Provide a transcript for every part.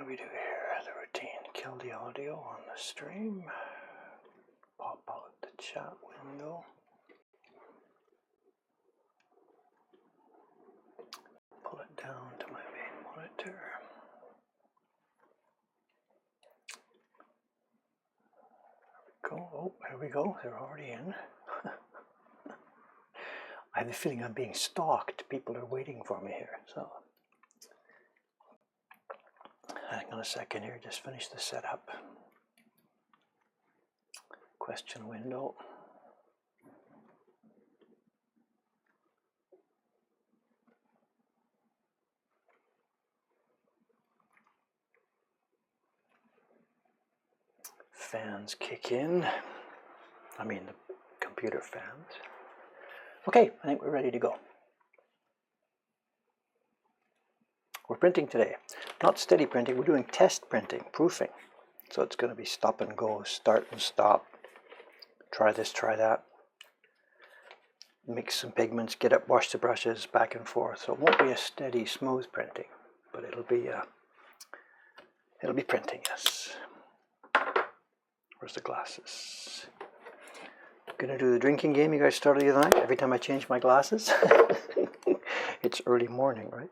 do we do here? The routine. Kill the audio on the stream. Pop out the chat window. Pull it down to my main monitor. There we go. Oh, here we go. They're already in. I have the feeling I'm being stalked. People are waiting for me here. So, hang on a second here. Just finish the setup. Question window. Fans kick in. I mean the computer fans. Okay, I think we're ready to go. We're printing today. Not steady printing, we're doing test printing, proofing. So it's going to be stop and go, start and stop. Try this, try that. Mix some pigments, get up, wash the brushes, back and forth. So it won't be a steady, smooth printing, but it'll be printing, yes. Where's the glasses? Gonna do the drinking game you guys started the other night. Every time I change my glasses, it's early morning, right?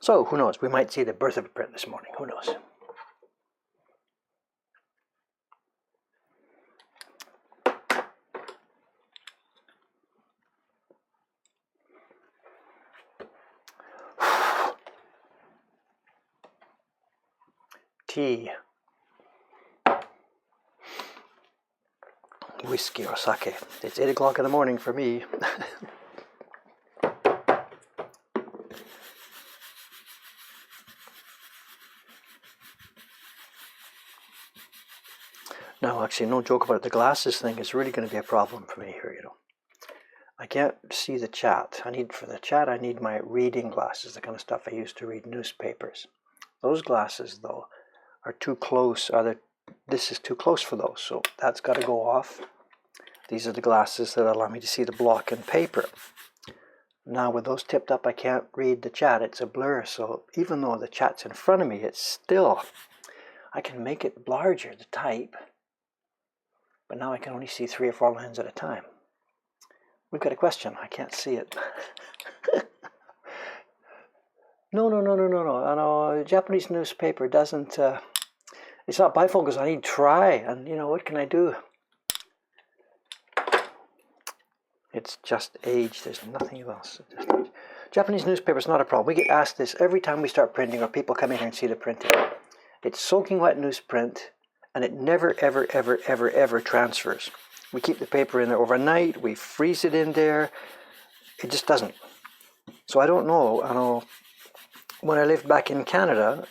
So, who knows? We might see the birth of a print this morning. Who knows? Tea. Whiskey or sake. It's 8 o'clock in the morning for me. No, actually, no joke about it. The glasses thing is really going to be a problem for me here, you know. I can't see the chat. For the chat, I need my reading glasses, the kind of stuff I use to read newspapers. Those glasses, though, are too close. This is too close for those, so that's got to go off. These are the glasses that allow me to see the block and paper. Now, with those tipped up, I can't read the chat. It's a blur, so even though the chat's in front of me, it's still... I can make it larger, the type, but now I can only see 3 or 4 lines at a time. We've got a question. I can't see it. No. Japanese newspaper doesn't... it's not bifocals. I need try. And, you know, what can I do? It's just age. There's nothing else. Japanese newspaper is not a problem. We get asked this every time we start printing or people come in here and see the printing. It's soaking wet newsprint, and it never, ever transfers. We keep the paper in there overnight. We freeze it in there. It just doesn't. So I don't know. I know when I lived back in Canada,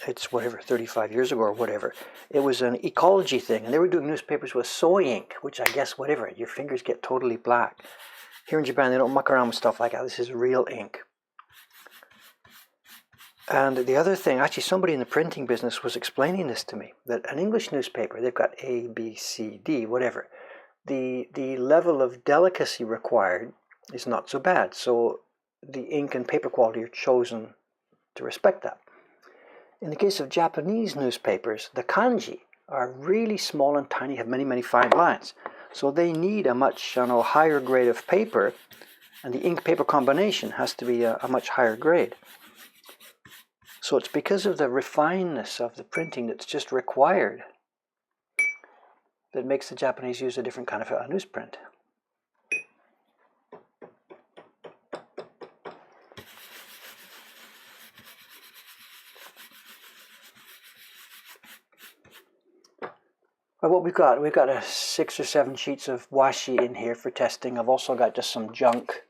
it's whatever, 35 years ago or whatever, it was an ecology thing, and they were doing newspapers with soy ink, which I guess, whatever, your fingers get totally black. Here in Japan, they don't muck around with stuff like that. This is real ink. And the other thing, actually somebody in the printing business was explaining this to me, that an English newspaper, they've got A, B, C, D, whatever. The level of delicacy required is not so bad. So the ink and paper quality are chosen to respect that. In the case of Japanese newspapers, the kanji are really small and tiny, have many fine lines. So they need a much higher grade of paper, and the ink-paper combination has to be a much higher grade. So it's because of the refinedness of the printing that's just required that makes the Japanese use a different kind of newsprint. Well, what we've got 6 or 7 sheets of washi in here for testing. I've also got just some junk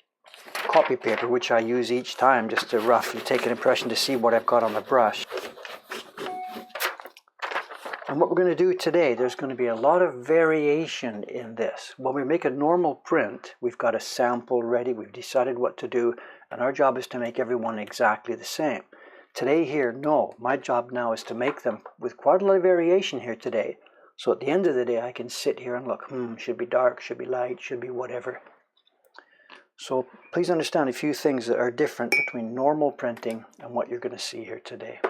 copy paper, which I use each time just to roughly take an impression to see what I've got on the brush. And what we're going to do today, there's going to be a lot of variation in this. When we make a normal print, we've got a sample ready, we've decided what to do, and our job is to make everyone exactly the same. Today here, no. My job now is to make them with quite a lot of variation here today. So at the end of the day, I can sit here and look, should be dark, should be light, should be whatever. So please understand a few things that are different between normal printing and what you're going to see here today.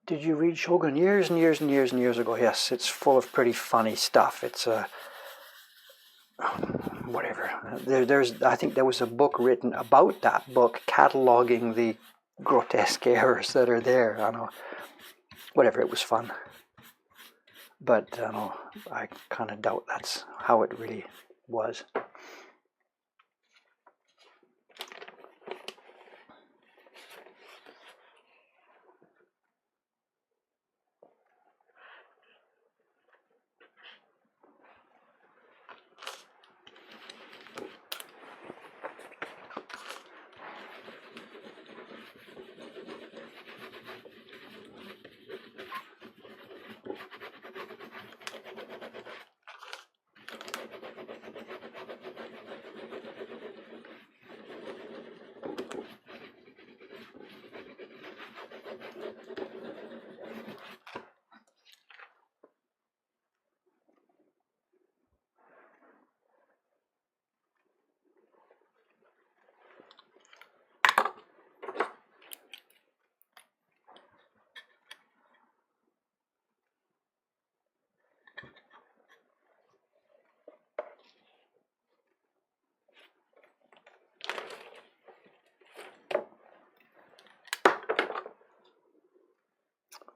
Did you read Shogun years and years and years and years ago? Yes, it's full of pretty funny stuff. It's whatever. I think there was a book written about that book, cataloging the grotesque errors that are there. I know, whatever. It was fun, but I kind of doubt that's how it really was.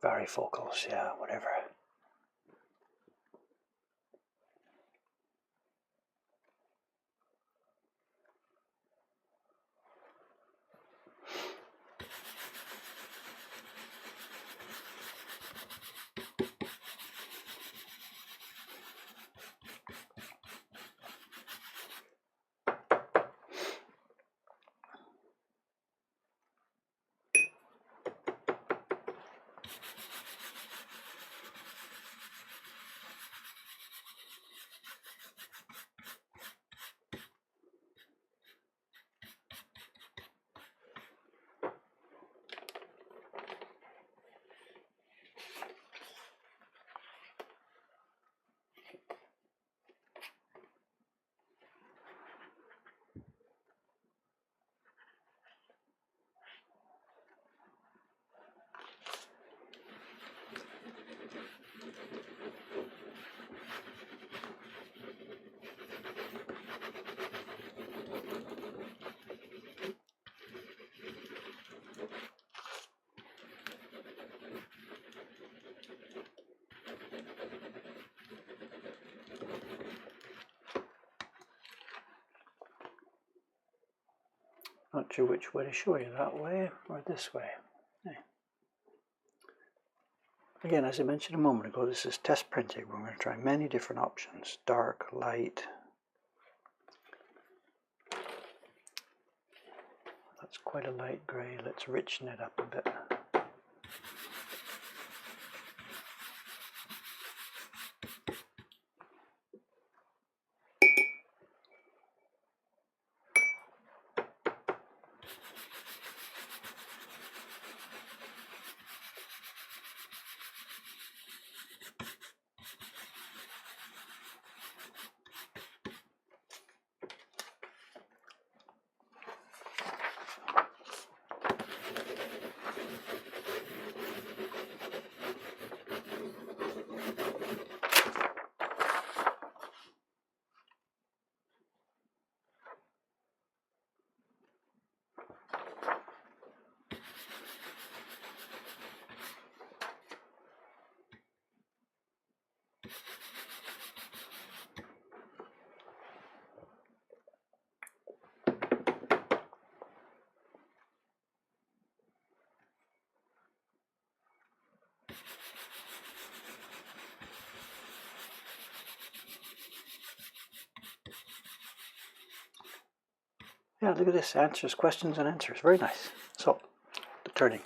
Varifocals, yeah, whatever. Not sure which way to show you, that way or this way. Again, as I mentioned a moment ago, this is test printing. We're going to try many different options: dark, light. That's quite a light grey. Let's richen it up a bit. Yeah, look at this, answers, questions and answers, very nice. So, the turning.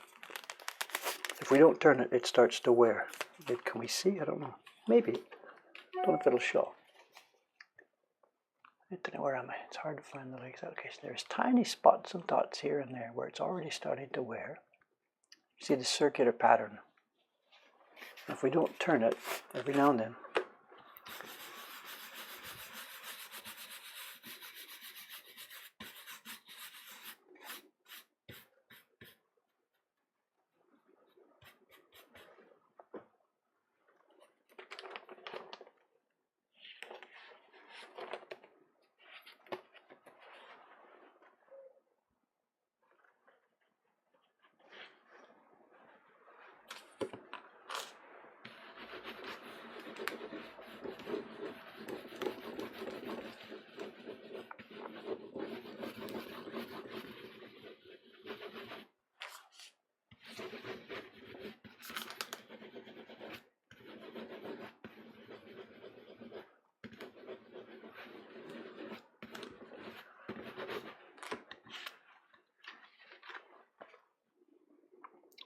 The If we don't turn it, it starts to wear. Can we see? I don't know. Maybe. I don't know if it'll show. I don't know, where am I? It's hard to find the legs. Okay, so there's tiny spots and dots here and there where it's already starting to wear. You see the circular pattern. If we don't turn it every now and then,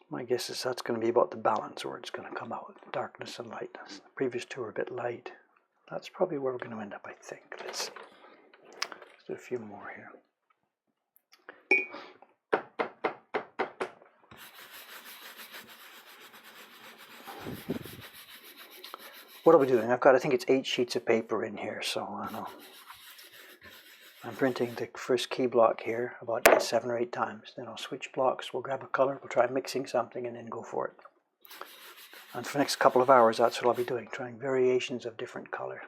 my guess is that's going to be about the balance where it's going to come out, darkness and lightness. The previous two are a bit light. That's probably where we're going to end up, I think. Let's do a few more here. What are we doing? I think it's 8 sheets of paper in here, so I don't know. I'm printing the first key block here about 7 or 8 times. Then I'll switch blocks, we'll grab a color, we'll try mixing something and then go for it. And for the next couple of hours, that's what I'll be doing, trying variations of different color.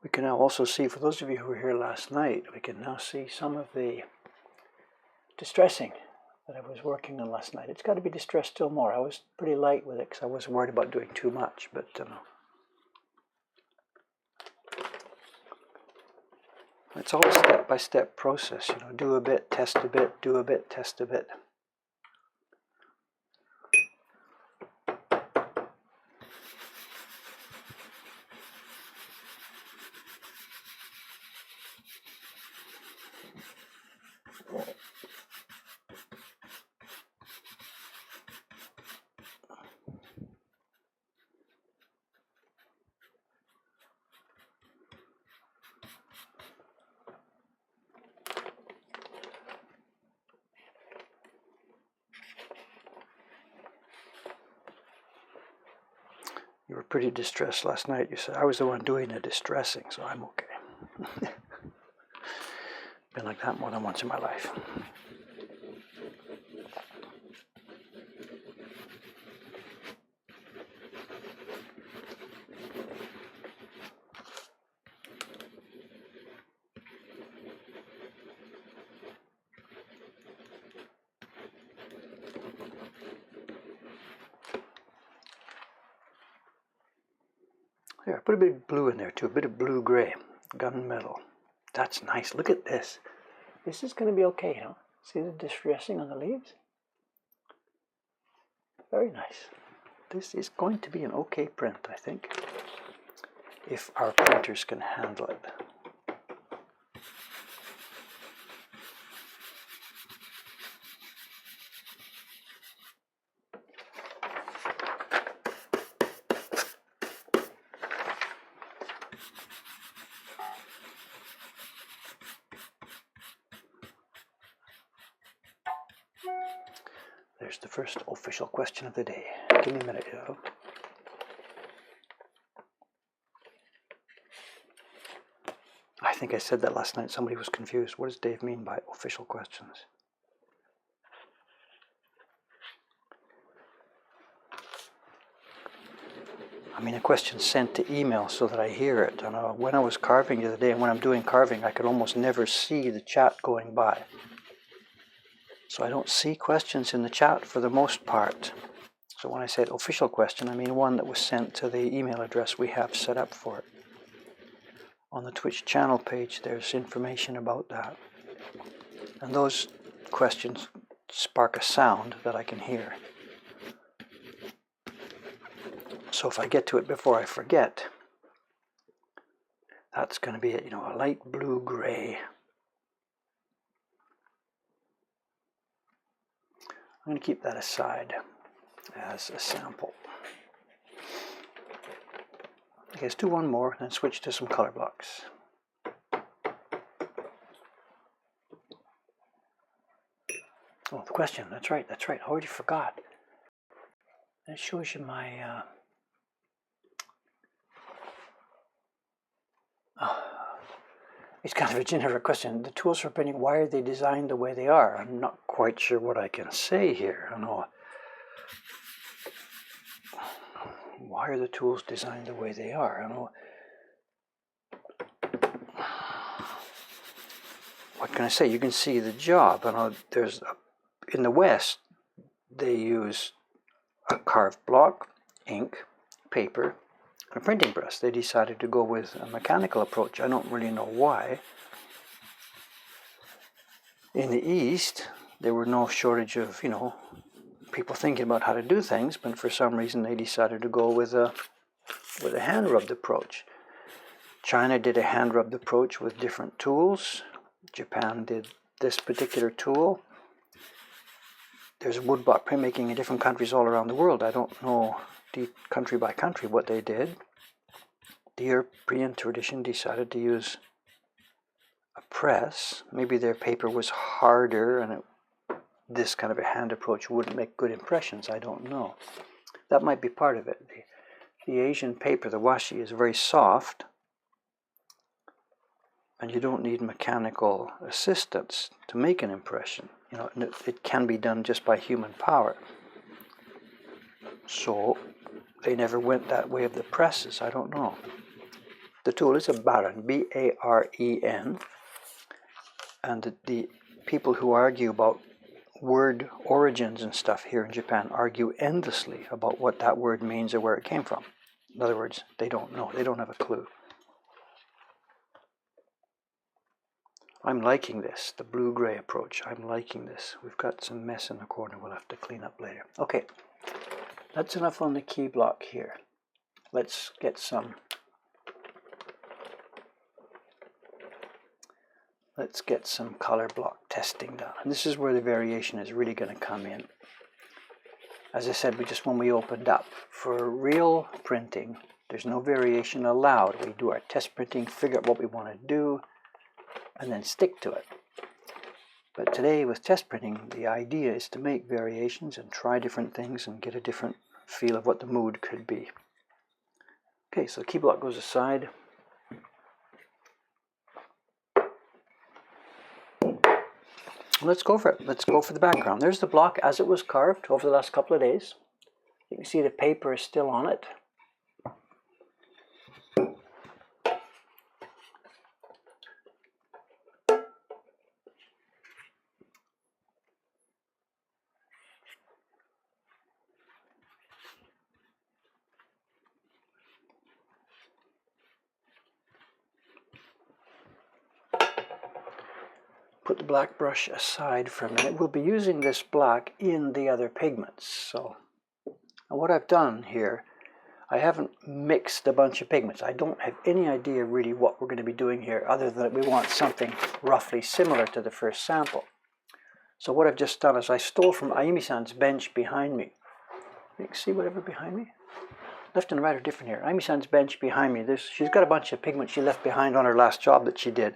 We can now also see, for those of you who were here last night, we can now see some of the distressing that I was working on last night. It's got to be distressed still more. I was pretty light with it because I wasn't worried about doing too much, but it's all a step-by-step process, you know, do a bit, test a bit, do a bit, test a bit. You were pretty distressed last night. You said I was the one doing the distressing, so I'm okay. Been like that more than once in my life. Here, put a bit of blue in there too, a bit of blue-gray, gunmetal. That's nice. Look at this. This is going to be okay, you know. See the distressing on the leaves? Very nice. This is going to be an okay print, I think, if our printers can handle it. There's the first official question of the day. Give me a minute, Edo. I think I said that last night. Somebody was confused. What does Dave mean by official questions? I mean a question sent to email so that I hear it. And when I was carving the other day, and when I'm doing carving, I could almost never see the chat going by. So I don't see questions in the chat for the most part. So when I said official question, I mean one that was sent to the email address we have set up for it. On the Twitch channel page, there's information about that. And those questions spark a sound that I can hear. So if I get to it before I forget, that's going to be it, a light blue-gray. I'm going to keep that aside as a sample. Okay, let's do one more and then switch to some color blocks. Oh, the question, that's right, I already forgot. That shows you my, it's kind of a generic question. The tools for printing, why are they designed the way they are? I'm not quite sure what I can say here. I don't know. Why are the tools designed the way they are? I don't know. What can I say? You can see the job. I know in the West, they use a carved block, ink, paper, and a printing press. They decided to go with a mechanical approach. I don't really know why. In the East, there were no shortage of, people thinking about how to do things, but for some reason they decided to go with a hand-rubbed approach. China did a hand-rubbed approach with different tools. Japan did this particular tool. There's woodblock printmaking in different countries all around the world. I don't know country by country what they did. The European tradition decided to use a press. Maybe their paper was harder and this kind of a hand approach wouldn't make good impressions. I don't know. That might be part of it. The Asian paper, the washi, is very soft, and you don't need mechanical assistance to make an impression. It can be done just by human power. So they never went that way of the presses. I don't know. The tool is a baren, B-A-R-E-N, and the people who argue about word origins and stuff here in Japan argue endlessly about what that word means or where it came from. In other words, they don't know. They don't have a clue. I'm liking this, the blue-gray approach. I'm liking this. We've got some mess in the corner we'll have to clean up later. Okay, that's enough on the key block here. Let's get some color block testing done. And this is where the variation is really going to come in. As I said, when we opened up, for real printing, there's no variation allowed. We do our test printing, figure out what we want to do, and then stick to it. But today with test printing, the idea is to make variations and try different things and get a different feel of what the mood could be. Okay, so the key block goes aside. Let's go for it. Let's go for the background. There's the block as it was carved over the last couple of days. You can see the paper is still on it. Put the black brush aside for a minute. We'll be using this black in the other pigments. So, and what I've done here, I haven't mixed a bunch of pigments. I don't have any idea really what we're going to be doing here other than we want something roughly similar to the first sample. So what I've just done is I stole from Ayumi-san's bench behind me. You can see whatever behind me? Left and right are different here. Ayumi-san's bench behind me. She's got a bunch of pigment she left behind on her last job that she did.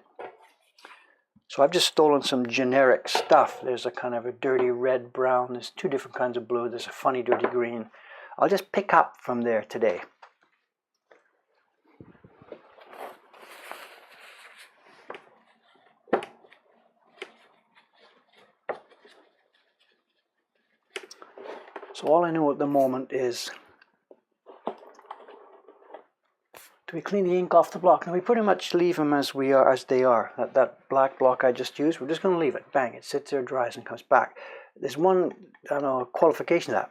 So I've just stolen some generic stuff. There's a kind of a dirty red brown. There's two different kinds of blue. There's a funny dirty green. I'll just pick up from there today. So all I know at the moment is, do we clean the ink off the block? Now we pretty much leave them as we are, as they are. That black block I just used, we're just going to leave it. Bang, it sits there, dries, and comes back. There's one, I don't know, qualification to that.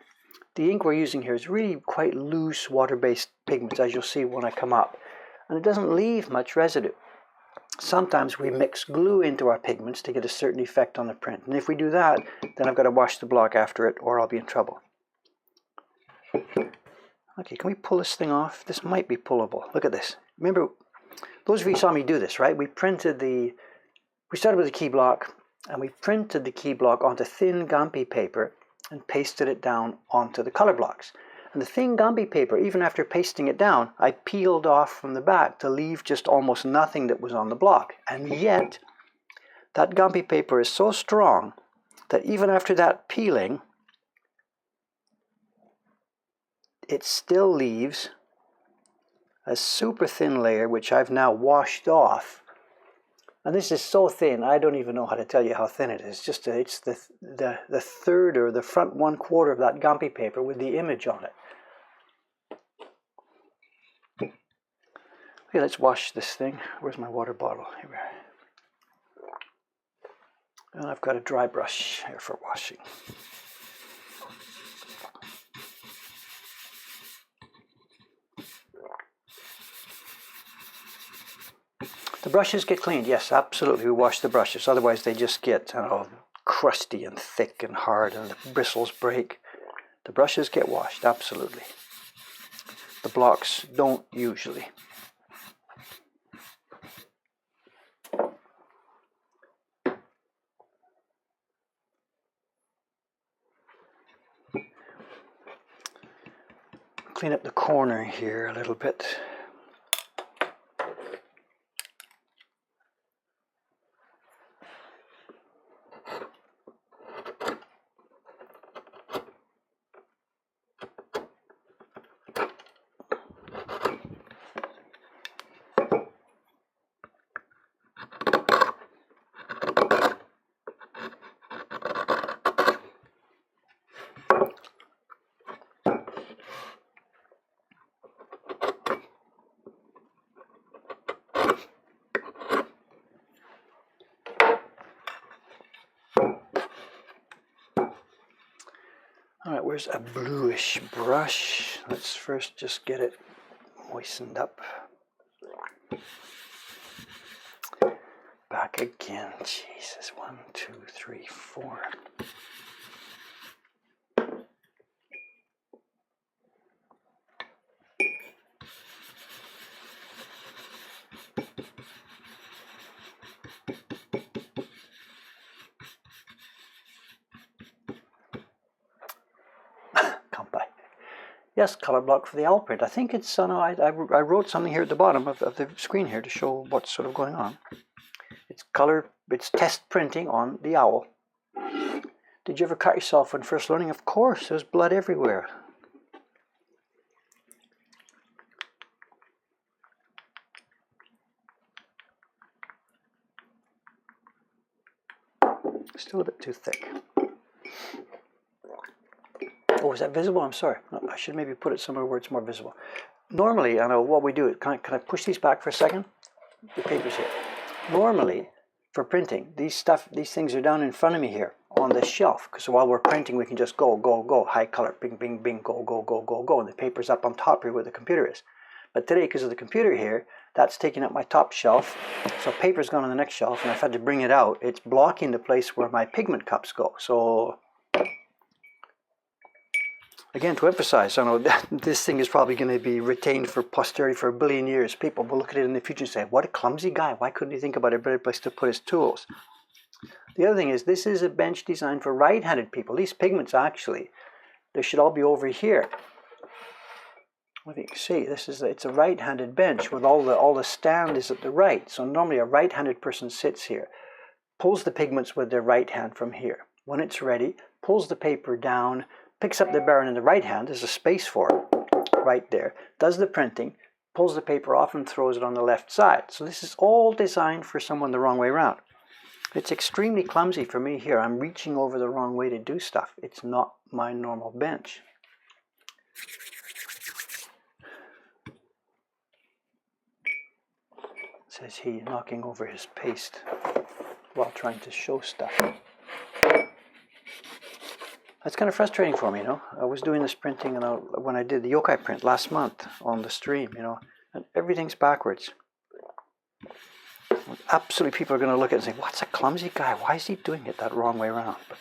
The ink we're using here is really quite loose water-based pigments, as you'll see when I come up. And it doesn't leave much residue. Sometimes we mix glue into our pigments to get a certain effect on the print. And if we do that, then I've got to wash the block after it, or I'll be in trouble. Okay, can we pull this thing off? This might be pullable. Look at this. Remember, those of you who saw me do this, right? We started with a key block, and we printed the key block onto thin Gampi paper and pasted it down onto the color blocks. And the thin Gampi paper, even after pasting it down, I peeled off from the back to leave just almost nothing that was on the block. And yet, that Gampi paper is so strong that even after that peeling, it still leaves a super thin layer, which I've now washed off. And this is so thin, I don't even know how to tell you how thin it is. It's the third or the front 1/4 of that Gampi paper with the image on it. Okay, let's wash this thing. Where's my water bottle? Here we are. And I've got a dry brush here for washing. The brushes get cleaned, yes, absolutely. We wash the brushes, otherwise they just get crusty and thick and hard, and the bristles break. The brushes get washed, absolutely. The blocks don't usually. Clean up the corner here a little bit. Alright, where's a bluish brush? Let's first just get it moistened up. Back again. Jesus, 1, 2, 3, 4. Yes, color block for the owl print. I think it's, I wrote something here at the bottom of the screen here to show what's sort of going on. It's test printing on the owl. Did you ever cut yourself when first learning? Of course, there's blood everywhere. Still a bit too thick. Oh, is that visible? I'm sorry. I should maybe put it somewhere where it's more visible. Normally, I know what we do. Can I push these back for a second? The paper's here. Normally, for printing, these things are down in front of me here on this shelf. So while we're printing, we can just go, go, go, high color, bing, bing, bing, go, go, go, go, go, and the paper's up on top here where the computer is. But today, because of the computer here, that's taking up my top shelf. So paper's gone on the next shelf, and I've had to bring it out. It's blocking the place where my pigment cups go. So again, to emphasize, I know that this thing is probably going to be retained for posterity for 1 billion years. People will look at it in the future and say, what a clumsy guy. Why couldn't he think about a better place to put his tools? The other thing is, this is a bench designed for right-handed people. These pigments, actually, they should all be over here. What you can see, it's a right-handed bench with all the stand is at the right. So normally a right-handed person sits here. pulls the pigments with their right hand from here. When it's ready, pulls the paper down, picks up the barrel in the right hand, there's a space for it, right there, does the printing, pulls the paper off and throws it on the left side. So this is all designed for someone the wrong way around. It's extremely clumsy for me here. I'm reaching over the wrong way to do stuff. It's not my normal bench. Says he, knocking over his paste while trying to show stuff. That's kind of frustrating for me, you know. I was doing this printing, and when I did the yokai print last month on the stream, you know, and everything's backwards. Absolutely, people are going to look at it and say, "What's a clumsy guy? Why is he doing it that wrong way around?" But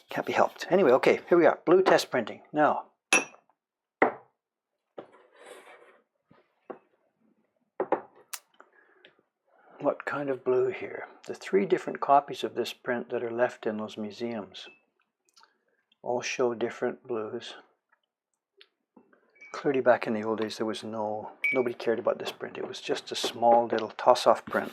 can't be helped. Anyway, okay, here we are. Blue test printing. Now, what kind of blue here? The 3 different copies of this print that are left in those museums all show different blues. Clearly back in the old days there was nobody cared about this print. It was just a small little toss-off print.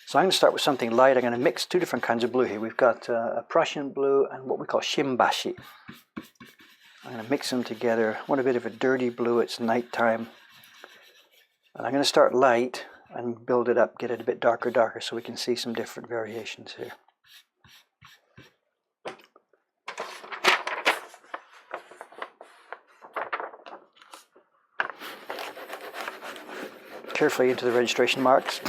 So I'm going to start with something light. I'm going to mix 2 different kinds of blue here. We've got a Prussian blue and what we call shimbashi. I'm going to mix them together. I want a bit of a dirty blue. It's nighttime. And I'm going to start light and build it up, get it a bit darker so we can see some different variations here. Carefully into the registration marks.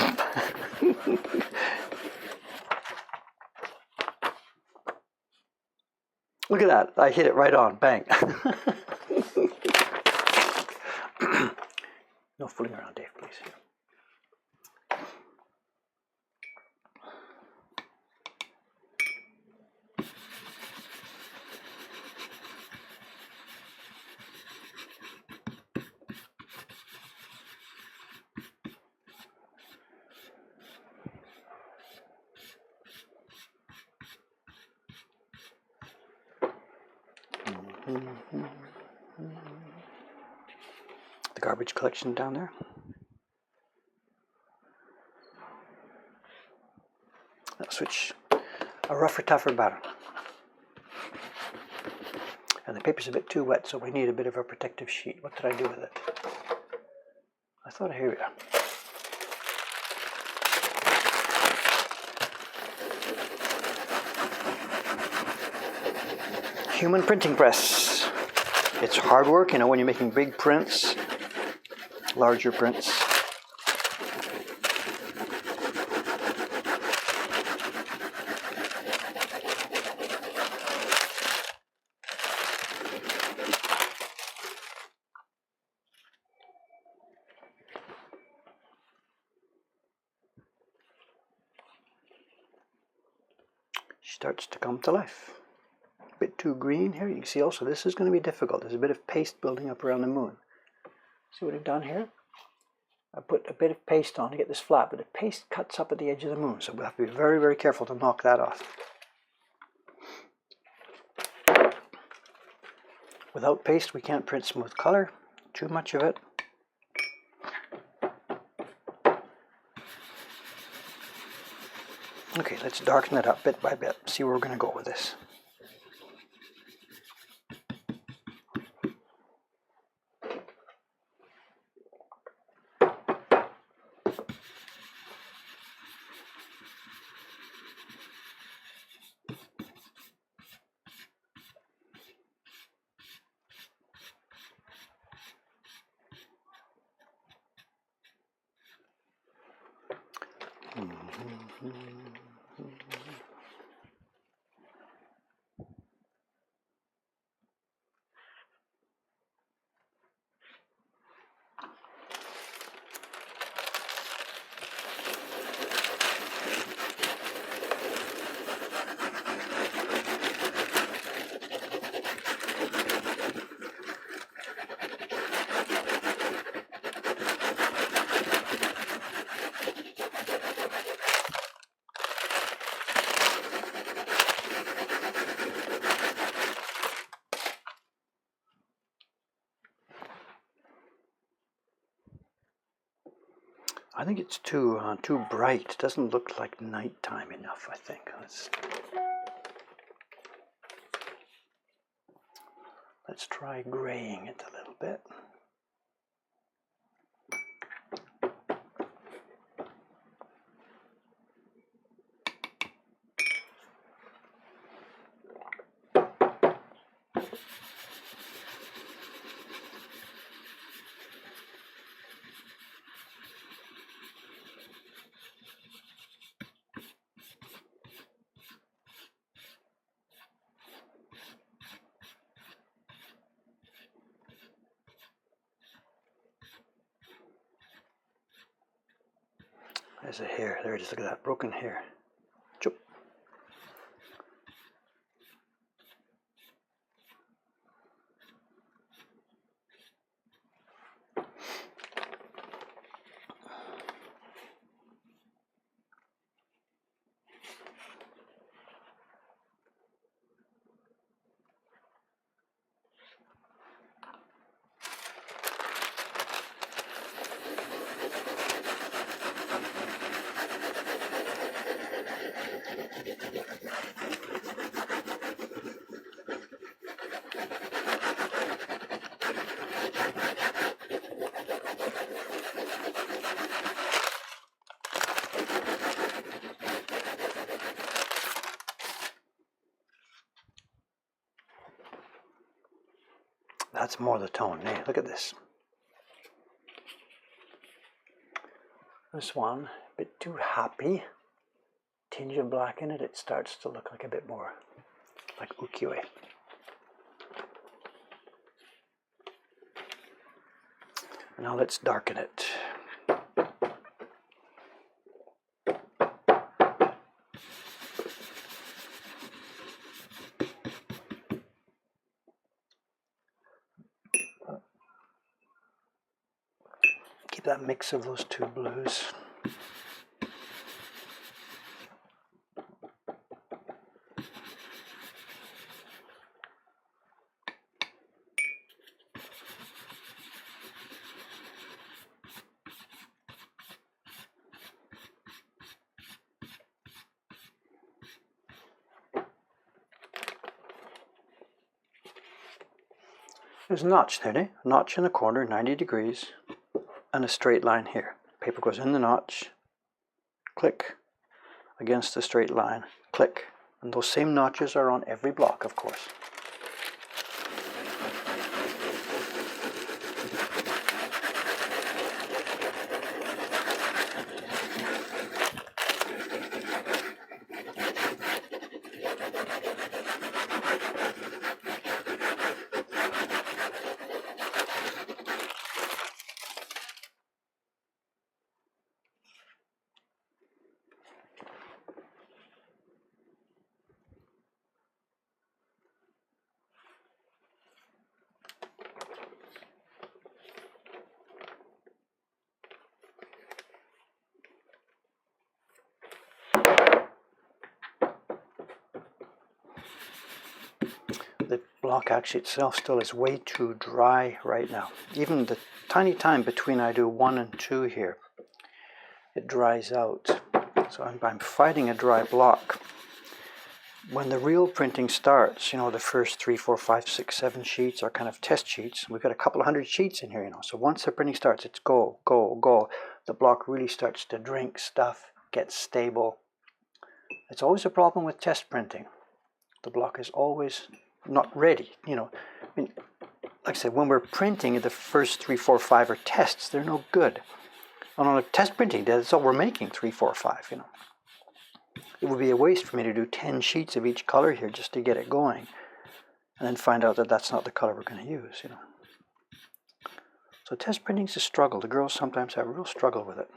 Look at that, I hit it right on, bang. No fooling around, Dave, please. The garbage collection down there. I'll switch a rougher, tougher bottom. And the paper's a bit too wet, so we need a bit of a protective sheet. What did I do with it? I thought, here we are. Human printing press. It's hard work, you know, when you're making big prints, larger prints. She starts to come to life. A bit too green here. You can see also this is going to be difficult. There's a bit of paste building up around the moon. See what I've done here? I put a bit of paste on to get this flat, but the paste cuts up at the edge of the moon, so we'll have to be very, very careful to knock that off. Without paste, we can't print smooth color. Too much of it. Okay, let's darken it up bit by bit. See where we're going to go with this. I think it's too bright. It doesn't look like nighttime enough, I think. Let's try graying it a little bit. There's a hair. There it is. Look at that broken hair. Choop. That's more the tone. Hey, look at this. This one, a bit too happy. Tinge of black in it. It starts to look like a bit more like ukiyo-e. Now let's darken it. Keep that mix of those two blues. There's a notch there, eh? A notch in the corner, 90 degrees, and a straight line here. Paper goes in the notch, click, against the straight line, click. And those same notches are on every block, of course. The block actually itself still is way too dry right now. Even the tiny time between I do 1 and 2 here, it dries out. So I'm fighting a dry block. When the real printing starts, you know, the first 3, 4, 5, 6, 7 sheets are kind of test sheets. We've got a couple of hundred sheets in here, you know. So once the printing starts, it's go, go, go. The block really starts to drink stuff, gets stable. It's always a problem with test printing. The block is always not ready, you know. I mean, like I said, when we're printing, the first 3, 4, 5 are tests. They're no good. And on a test printing day, that's all we're making, 3, 4, 5, you know. It would be a waste for me to do 10 sheets of each color here just to get it going, and then find out that that's not the color we're going to use, you know. So test printing's a struggle. The girls sometimes have a real struggle with it.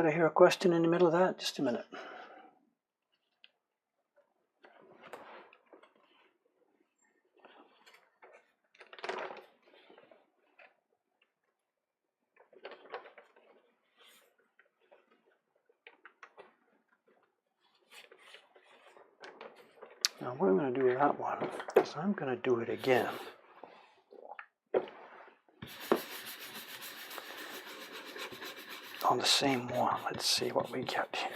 Did I hear a question in the middle of that? Just a minute. Now what I'm going to do with that one is I'm going to do it again. On the same one. Let's see what we get here.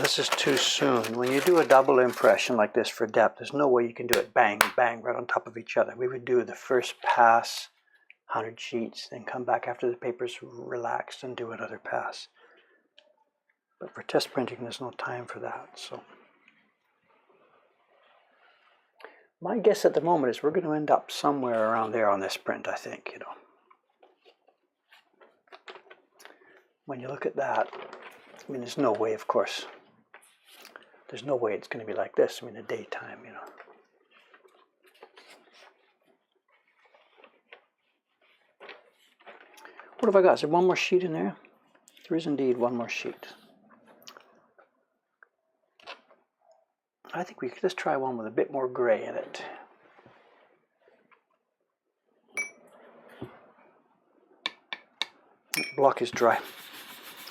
This is too soon. When you do a double impression like this for depth, there's no way you can do it bang, bang, right on top of each other. We would do the first pass, 100 sheets, then come back after the paper's relaxed and do another pass. But for test printing, there's no time for that. So my guess at the moment is we're going to end up somewhere around there on this print, I think, you know. When you look at that, I mean, there's no way, of course. There's no way it's going to be like this, I mean, in the daytime, you know. What have I got? Is there one more sheet in there? There is indeed one more sheet. I think we could just try one with a bit more gray in it. The block is dry,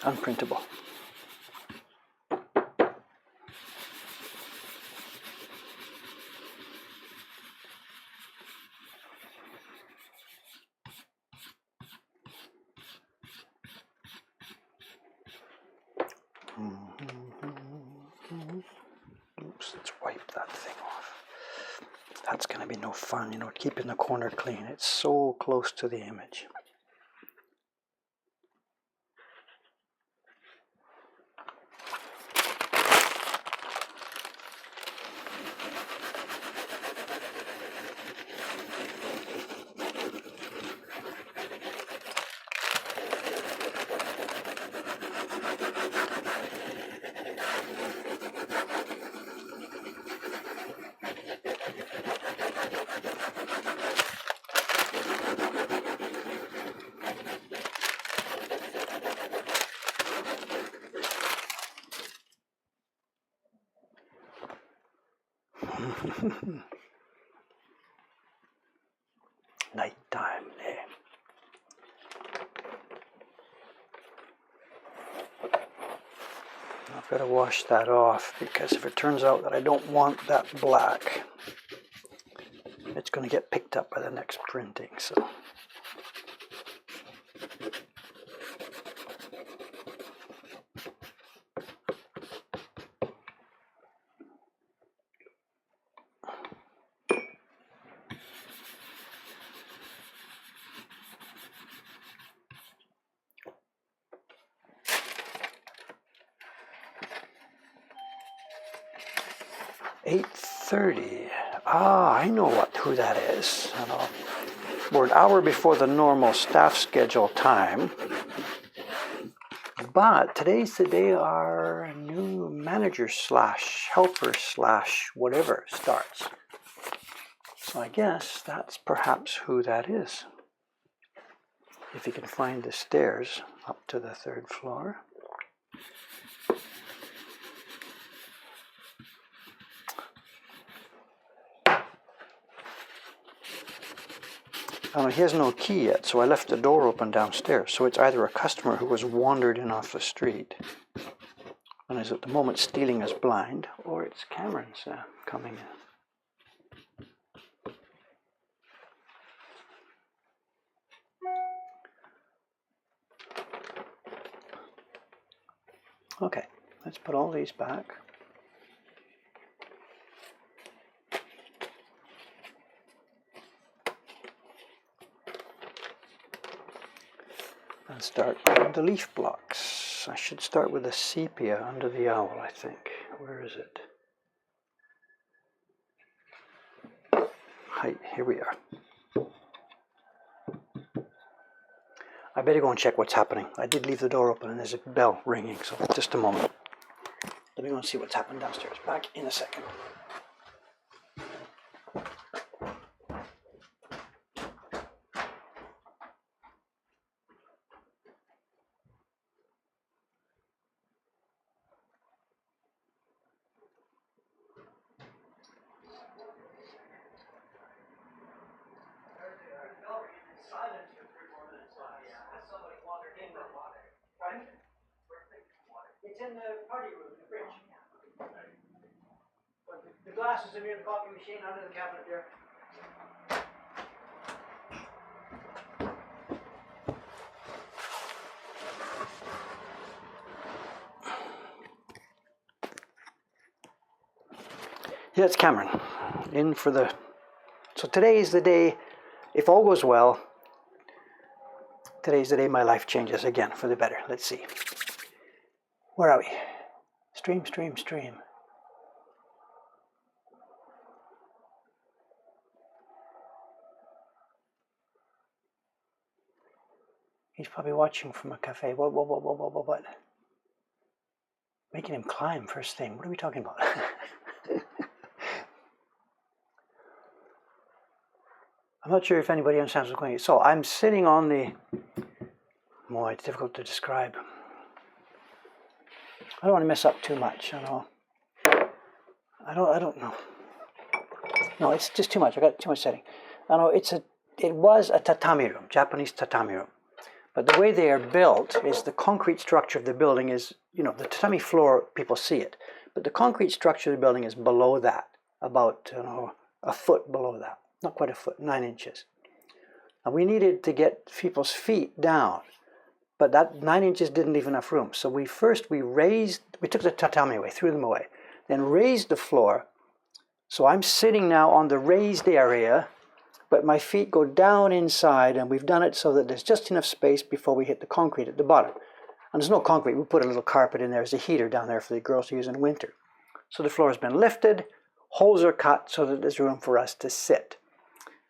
unprintable. Oops, let's wipe that thing off. That's going to be no fun, you know, keeping the corner clean. It's so close to the image. Nighttime, eh? I've got to wash that off because if it turns out that I don't want that black, it's going to get picked up by the next printing. So. .30. Ah, I know who that is. We're an hour before the normal staff schedule time. But today's the day our new manager / helper / whatever starts. So I guess that's perhaps who that is. If you can find the stairs up to the 3rd floor. He has no key yet, so I left the door open downstairs. So it's either a customer who has wandered in off the street and is at the moment stealing his blind, or it's Cameron's coming in. Okay, let's put all these back. and start on the leaf blocks. I should start with the sepia under the owl, I think. Where is it? Hi, here we are. I better go and check what's happening. I did leave the door open and there's a bell ringing, so just a moment. Let me go and see what's happened downstairs. Back in a second. It's in the party room, the fridge. The glasses are near the coffee machine under the cabinet there. Yeah, it's Cameron. In for the... So today is the day, if all goes well, today's the day my life changes again for the better. Let's see. Where are we? Stream, stream, stream. He's probably watching from a cafe. What? Making him climb first thing. What are we talking about? I'm not sure if anybody understands what's going on. So I'm sitting on the... Boy, it's difficult to describe. I don't want to mess up too much, I know. I don't know. No, it's just too much. I got too much setting. I know it was a tatami room, Japanese tatami room. But the way they are built is the concrete structure of the building is, the tatami floor, people see it. But the concrete structure of the building is below that, about, a foot below that. Not quite a foot, 9 inches. And we needed to get people's feet down. But that 9 inches didn't leave enough room. So we took the tatami away, threw them away, then raised the floor. So I'm sitting now on the raised area, but my feet go down inside, and we've done it so that there's just enough space before we hit the concrete at the bottom. And there's no concrete. We put a little carpet in there as a heater down there for the girls to use in winter. So the floor has been lifted, holes are cut so that there's room for us to sit.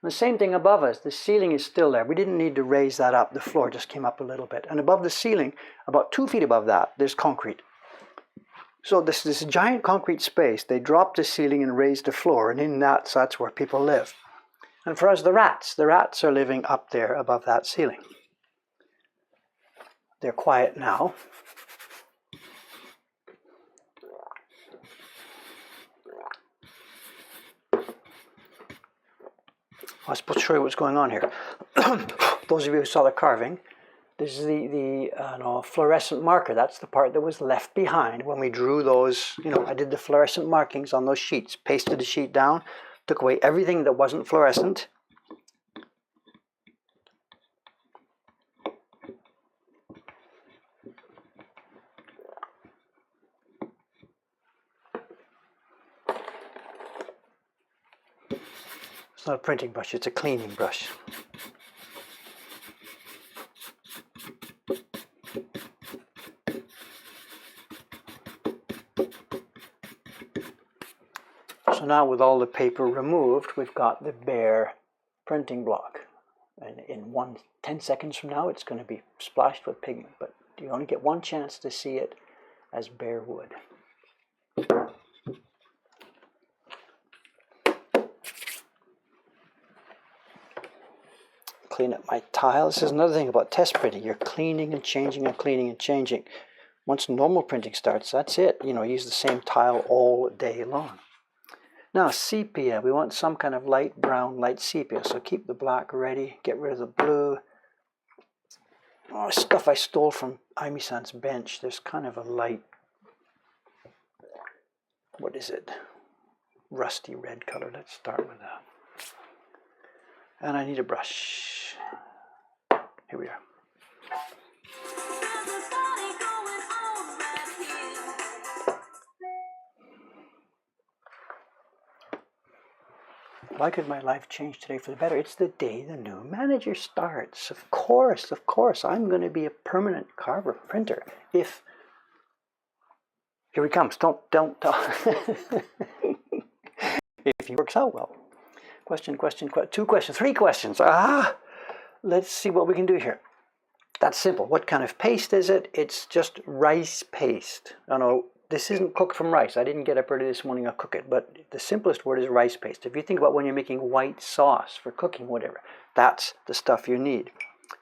And the same thing above us, the ceiling is still there. We didn't need to raise that up. The floor just came up a little bit. And above the ceiling, about 2 feet above that, there's concrete. So this giant concrete space, they dropped the ceiling and raised the floor, and in that, so that's where people live. And for us, the rats are living up there above that ceiling. They're quiet now. I was supposed to show you what's going on here. Those of you who saw the carving, this is the fluorescent marker. That's the part that was left behind when we drew those. I did the fluorescent markings on those sheets, pasted the sheet down, took away everything that wasn't fluorescent. It's not a printing brush, it's a cleaning brush. So now with all the paper removed, we've got the bare printing block. And in 10 seconds from now, it's going to be splashed with pigment. But you only get one chance to see it as bare wood. Clean up my tile. This is another thing about test printing. You're cleaning and changing and cleaning and changing. Once normal printing starts, that's it. Use the same tile all day long. Now, sepia. We want some kind of light brown, light sepia. So keep the black ready. Get rid of the blue. Stuff I stole from Aimi-san's bench. There's kind of a light, what is it? Rusty red color. Let's start with that. And I need a brush. Here we are. Why could my life change today for the better? It's the day the new manager starts. Of course, I'm going to be a permanent carver, printer. If here he comes. Don't. If he works out well. Question, 2 questions, 3 questions. Let's see what we can do here. That's simple. What kind of paste is it? It's just rice paste. This isn't cooked from rice. I didn't get up early this morning and cook it, but the simplest word is rice paste. If you think about when you're making white sauce for cooking, whatever, that's the stuff you need.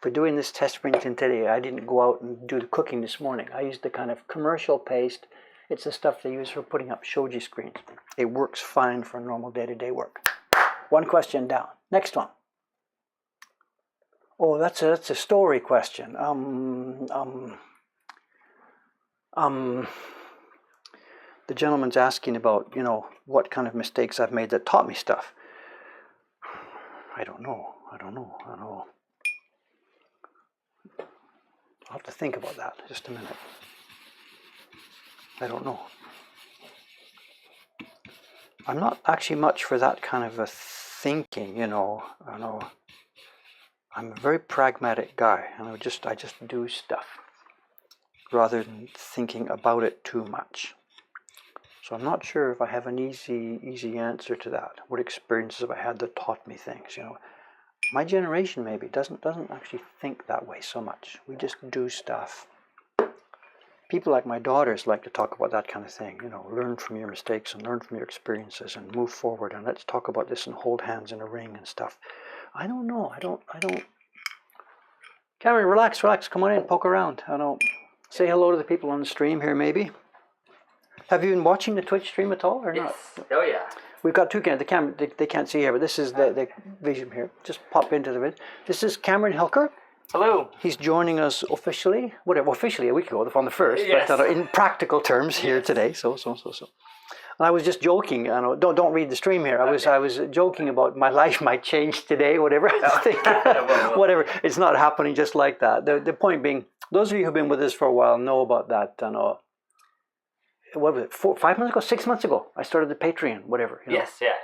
For doing this test printing today, I didn't go out and do the cooking this morning. I used the kind of commercial paste. It's the stuff they use for putting up shoji screens. It works fine for normal day-to-day work. 1 question down. Next one. Oh, that's a story question. The gentleman's asking about, what kind of mistakes I've made that taught me stuff. I don't know. I'll have to think about that. Just a minute. I don't know. I'm not actually much for that kind of a thinking, I'm a very pragmatic guy, and I just do stuff rather than thinking about it too much. So I'm not sure if I have an easy answer to that. What experiences have I had that taught me things? My generation maybe doesn't actually think that way so much. We just do stuff. People like my daughters like to talk about that kind of thing. Learn from your mistakes and learn from your experiences and move forward, and let's talk about this and hold hands in a ring and stuff. I don't know. I don't. Cameron, relax. Come on in, poke around. Say hello to the people on the stream here, maybe. Have you been watching the Twitch stream at all, or not? Yes. Oh, yeah. We've got 2 cameras. The camera, they can't see here, but this is the vision here. Just pop into the vid. This is Cameron Hilker. Hello. He's joining us officially a week ago, on the 1st, yes. But in practical terms here today. So. And I was just joking. Don't read the stream here. I was joking about my life might change today, whatever. Whatever. It's not happening just like that. The point being, those of you who've been with us for a while know about that. What was it? 5 months ago, 6 months ago, I started the Patreon, whatever. Yes, yeah.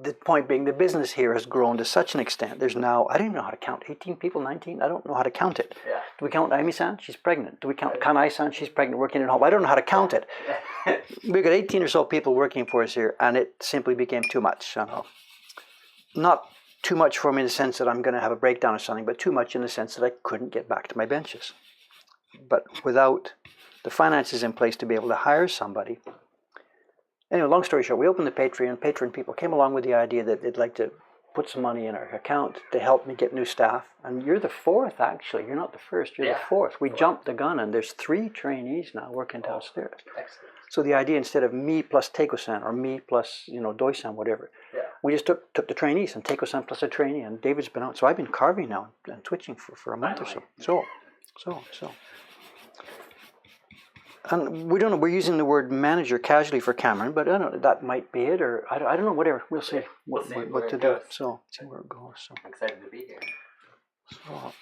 The point being, the business here has grown to such an extent. There's now, I don't know how to count, 18 people, 19? I don't know how to count it. Yeah. Do we count Amy-san? She's pregnant. Do we count Kanai-san? She's pregnant, working at home. I don't know how to count it. We've got 18 or so people working for us here, and it simply became too much. Not too much for me in the sense that I'm going to have a breakdown or something, but too much in the sense that I couldn't get back to my benches. But without the finances in place to be able to hire somebody. Anyway, long story short, we opened the Patreon. Patreon people came along with the idea that they'd like to put some money in our account to help me get new staff. And you're the 4th, actually. You're not the 1st, you're the 4th. We jumped the gun, and there's 3 trainees now working downstairs. Excellent. So the idea, instead of me plus Teiko-san, or me plus, Doi-san, whatever, we just took the trainees, and Teiko-san plus a trainee, and David's been out. So I've been carving now and twitching for a month or so. So. And we don't know, we're using the word manager casually for Cameron, but I don't know, that might be it, or I don't know, whatever. We'll see what to do. So, see where it goes. So. I'm excited to be here. So,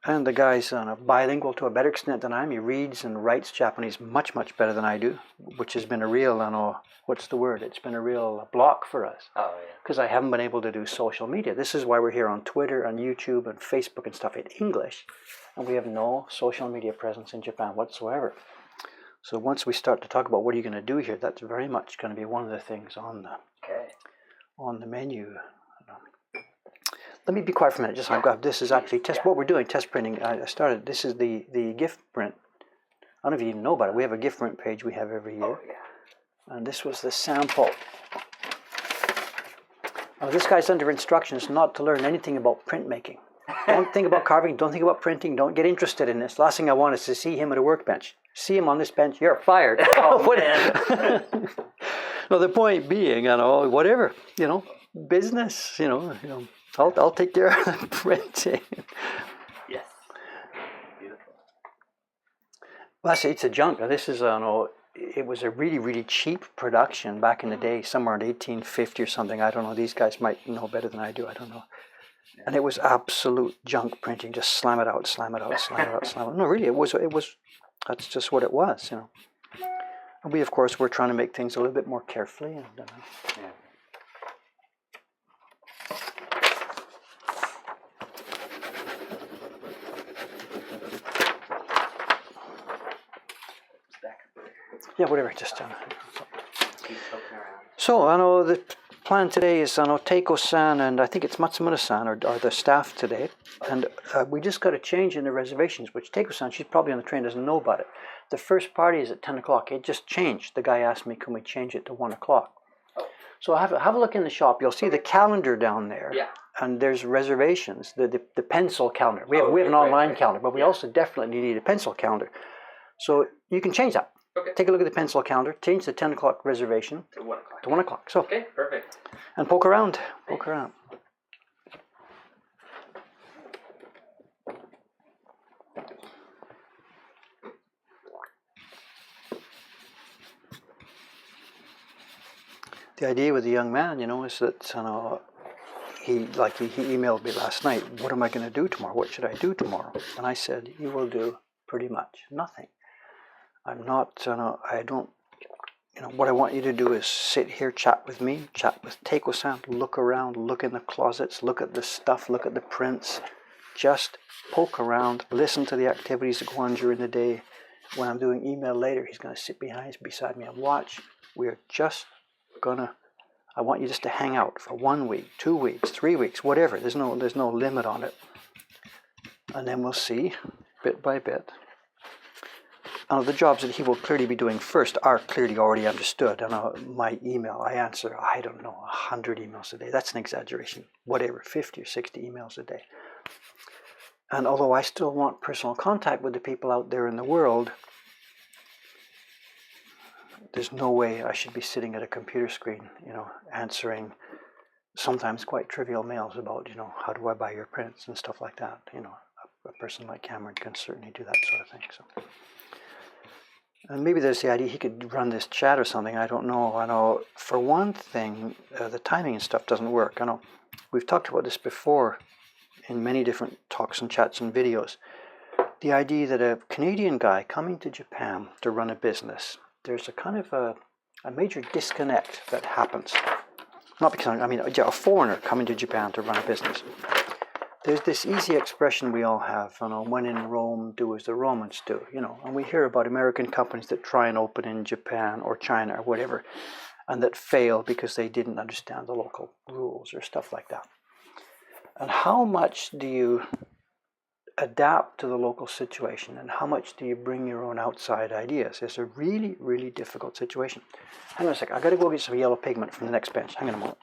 and the guy's bilingual to a better extent than I am. He reads and writes Japanese much better than I do, which has been a real, what's the word? It's been a real block for us. Oh, yeah. Because I haven't been able to do social media. This is why we're here on Twitter and YouTube and Facebook and stuff in English, and we have no social media presence in Japan whatsoever. So once we start to talk about what are you going to do here, that's very much going to be one of the things on the menu. Let me be quiet for a minute. This is actually what we're doing, test printing. I started. This is the gift print. I don't know if you even know about it. We have a gift print page we have every year. Oh, yeah. And this was the sample. This guy's under instructions not to learn anything about printmaking. Don't think about carving. Don't think about printing. Don't get interested in this. Last thing I want is to see him at a workbench. See him on this bench, you're fired. Oh, man. No, the point being, whatever, business, I'll take care of the printing. Yes. Beautiful. Well, it's a junk. This is, it was a really cheap production back in the day, somewhere in 1850 or something. I don't know. These guys might know better than I do. I don't know. And it was absolute junk printing. Just slam it out, slam it out, slam it out, slam it out. No, really, it was. That's just what it was, And we, of course, were trying to make things a little bit more carefully. And, Yeah, whatever, just Keep poking around. So, I know the plan today is, I know Teiko-san and I think it's Matsumura-san are the staff today. And we just got a change in the reservations, which Teiko-san, she's probably on the train, doesn't know about it. The first party is at 10 o'clock. It just changed. The guy asked me, can we change it to 1 o'clock? Oh. So have a look in the shop. You'll see the calendar down there. Yeah. And there's reservations, the pencil calendar. We have an online calendar, but we also definitely need a pencil calendar. So you can change that. Okay. Take a look at the pencil calendar, change the 10 o'clock reservation To 1 o'clock. to 1 o'clock. So, Okay, perfect. and poke around. Poke around. The idea with the young man, is that he emailed me last night. What am I going to do tomorrow? What should I do tomorrow? And I said, you will do pretty much nothing. I'm not. I don't. What I want you to do is sit here, chat with me, chat with Teiko-san, look around, look in the closets, look at the stuff, look at the prints. Just poke around, listen to the activities that go on during the day. When I'm doing email later, he's going to sit beside me and watch. We're just I want you just to hang out for 1 week, 2 weeks, 3 weeks, whatever. There's no limit on it. And then we'll see, bit by bit. The jobs that he will clearly be doing first are clearly already understood. My email, I answer, 100 emails a day. That's an exaggeration. Whatever, 50 or 60 emails a day. And although I still want personal contact with the people out there in the world, there's no way I should be sitting at a computer screen, answering sometimes quite trivial mails about, how do I buy your prints and stuff like that. A person like Cameron can certainly do that sort of thing. So. And maybe there's the idea he could run this chat or something. I don't know. I know for one thing, the timing and stuff doesn't work. I know we've talked about this before in many different talks and chats and videos. The idea that a Canadian guy coming to Japan to run a business, there's a kind of a major disconnect that happens. Not because, a foreigner coming to Japan to run a business. There's this easy expression we all have, when in Rome, do as the Romans do, and we hear about American companies that try and open in Japan or China or whatever, and that fail because they didn't understand the local rules or stuff like that. And how much do you adapt to the local situation, and how much do you bring your own outside ideas? It's a really, really difficult situation. Hang on a second, I got to go get some yellow pigment from the next bench. Hang on a moment.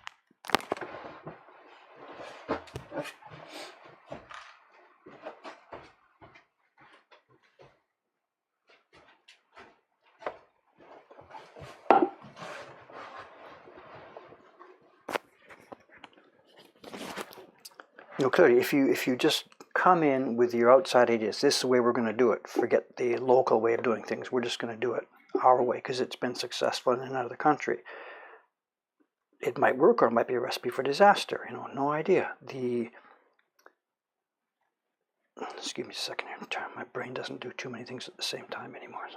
Clearly, if you just come in with your outside ideas, this is the way we're going to do it. Forget the local way of doing things. We're just going to do it our way because it's been successful in another country. It might work or it might be a recipe for disaster. No idea. Excuse me a second here. My brain doesn't do too many things at the same time anymore.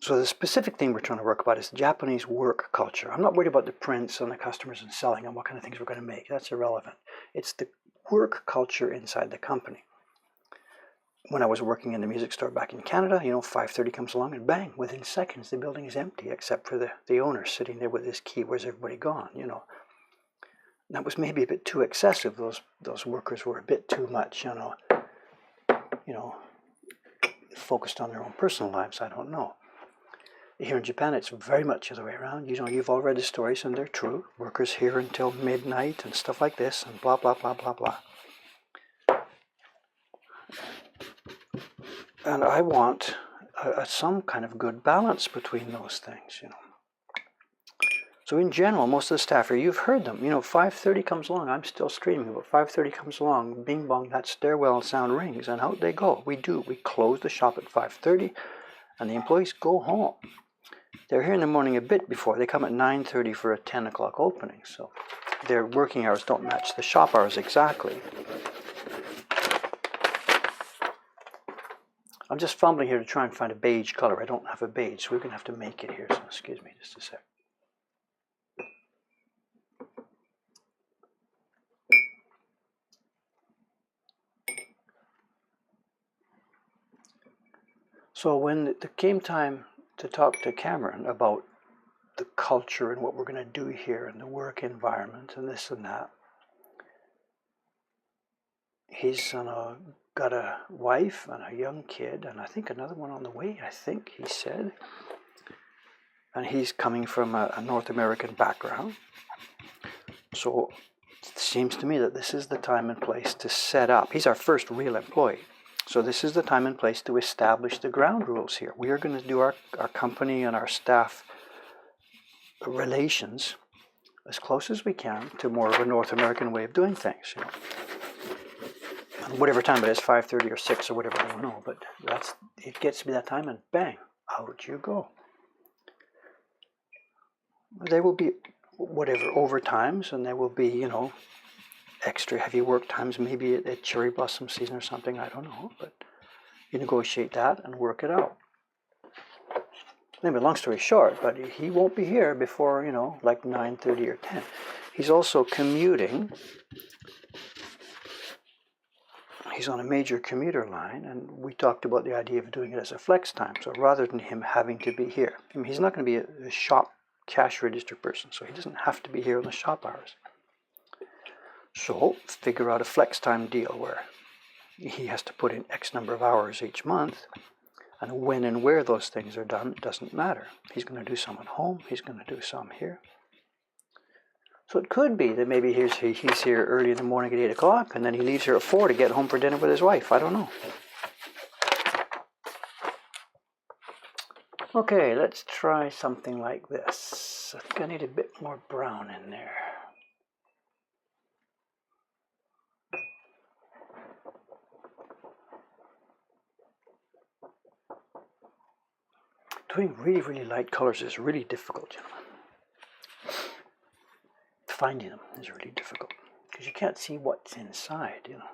So the specific thing we're trying to work about is Japanese work culture. I'm not worried about the prints and the customers and selling and what kind of things we're going to make. That's irrelevant. It's the work culture inside the company. When I was working in the music store back in Canada, 5:30 comes along and bang, within seconds the building is empty except for the owner sitting there with his key. Where's everybody gone? That was maybe a bit too excessive. Those workers were a bit too much, focused on their own personal lives. I don't know. Here in Japan, it's very much the other way around. You've all read the stories, and they're true. Workers here until midnight and stuff like this, and blah, blah, blah, blah, blah. And I want some kind of good balance between those things, So in general, most of the staff here, you've heard them. 5:30 comes along, I'm still screaming, but 5:30 comes along, bing bong, that stairwell sound rings, and out they go. We close the shop at 5:30, and the employees go home. They're here in the morning a bit before. They come at 9:30 for a 10 o'clock opening, so their working hours don't match the shop hours exactly. I'm just fumbling here to try and find a beige color. I don't have a beige, so we're going to have to make it here, so excuse me just a sec. So when it came time to talk to Cameron about the culture and what we're going to do here and the work environment and this and that, he's got a wife and a young kid and I think another one on the way, I think he said. And he's coming from a North American background. So it seems to me that this is the time and place to set up. He's our first real employee. So this is the time and place to establish the ground rules here. We are going to do our company and our staff relations as close as we can to more of a North American way of doing things. You know. And whatever time it is, 5:30 or 6 or whatever, I don't know. But it gets to be that time and bang, out you go. There will be whatever overtimes, and there will be, you know, extra heavy work times, maybe at cherry blossom season or something, I don't know, but you negotiate that and work it out. Anyway, long story short, but he won't be here before, you know, like 9:30 or 10. He's also commuting. He's on a major commuter line, and we talked about the idea of doing it as a flex time, so rather than him having to be here. I mean, he's not going to be a shop cash register person, so he doesn't have to be here in the shop hours. So figure out a flex time deal where he has to put in X number of hours each month, and when and where those things are done, it doesn't matter. He's going to do some at home, he's going to do some here. So it could be that maybe he's here early in the morning at 8 o'clock, and then he leaves here at 4 to get home for dinner with his wife. I don't know. Okay, let's try something like this. I think I need a bit more brown in there. Doing really, really light colors is really difficult, you know. Finding them is really difficult because you can't see what's inside, you know.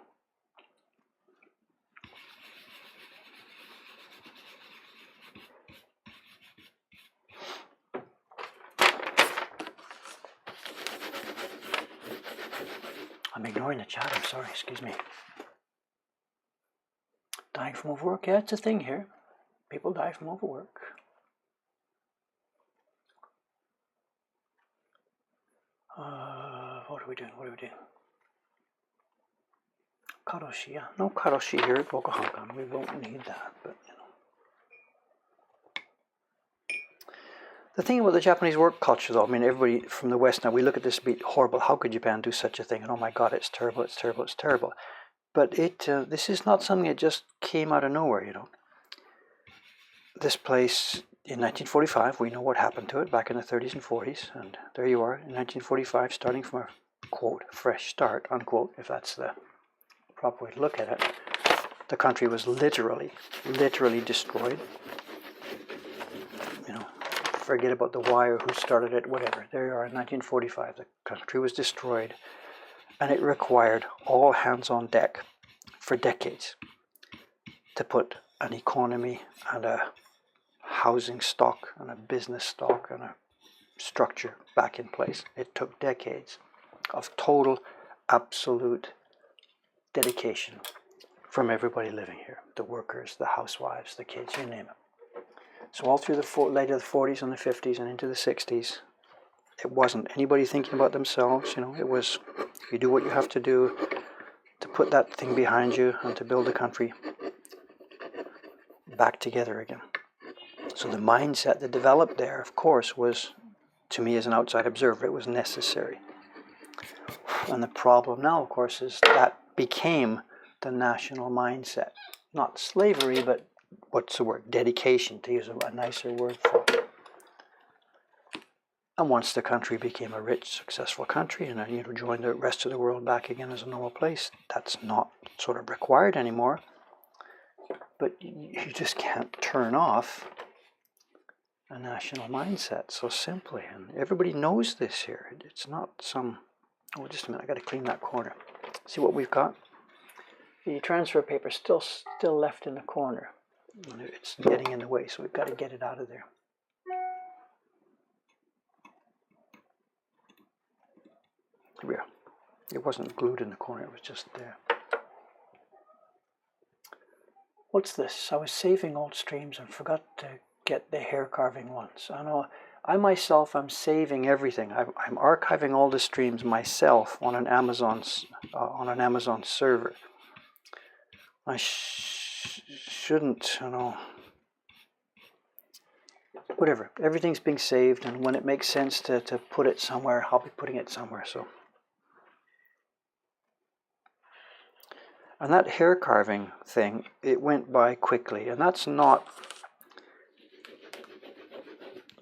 I'm ignoring the chat, I'm sorry, excuse me. Dying from overwork? Yeah, it's a thing here. People die from overwork. What are we doing? Karoshi, yeah. No karoshi here at Mokuhankan. We won't need that, but you know. The thing about the Japanese work culture, though, I mean, everybody from the West now, we look at this and be horrible. How could Japan do such a thing? And oh my God, it's terrible, it's terrible, it's terrible. But this is not something that just came out of nowhere, you know. This place in 1945, we know what happened to it back in the 30s and 40s, and there you are in 1945, starting from a quote fresh start unquote, if that's the proper way to look at it. The country was literally destroyed. You know, forget about the why or who started it, whatever. There you are in 1945. The country was destroyed, and it required all hands on deck for decades to put an economy and a housing stock and a business stock and a structure back in place. It took decades of total, absolute dedication from everybody living here. The workers, the housewives, the kids, you name it. So all through the later the 40s and the 50s and into the 60s, it wasn't anybody thinking about themselves, you know, it was you do what you have to do to put that thing behind you and to build a country back together again. So the mindset that developed there, of course, was, to me as an outside observer, it was necessary. And the problem now, of course, is that became the national mindset. Not slavery, but what's the word? Dedication, to use a nicer word for it. And once the country became a rich, successful country and you know, joined the rest of the world back again as a normal place, that's not sort of required anymore. But you just can't turn off a national mindset so simply, and everybody knows this here. It's not some, oh just a minute, I got to clean that corner. See what we've got? The transfer paper still left in the corner. It's getting in the way, so we've got to get it out of there. Here we are. It wasn't glued in the corner, it was just there. what's this? I was saving old streams and forgot to get the hair carving ones. I know I myself am saving everything. I'm archiving all the streams myself on an Amazon server. I shouldn't, whatever. Everything's being saved, and when it makes sense to put it somewhere, I'll be putting it somewhere. So, and that hair carving thing, it went by quickly, and that's not.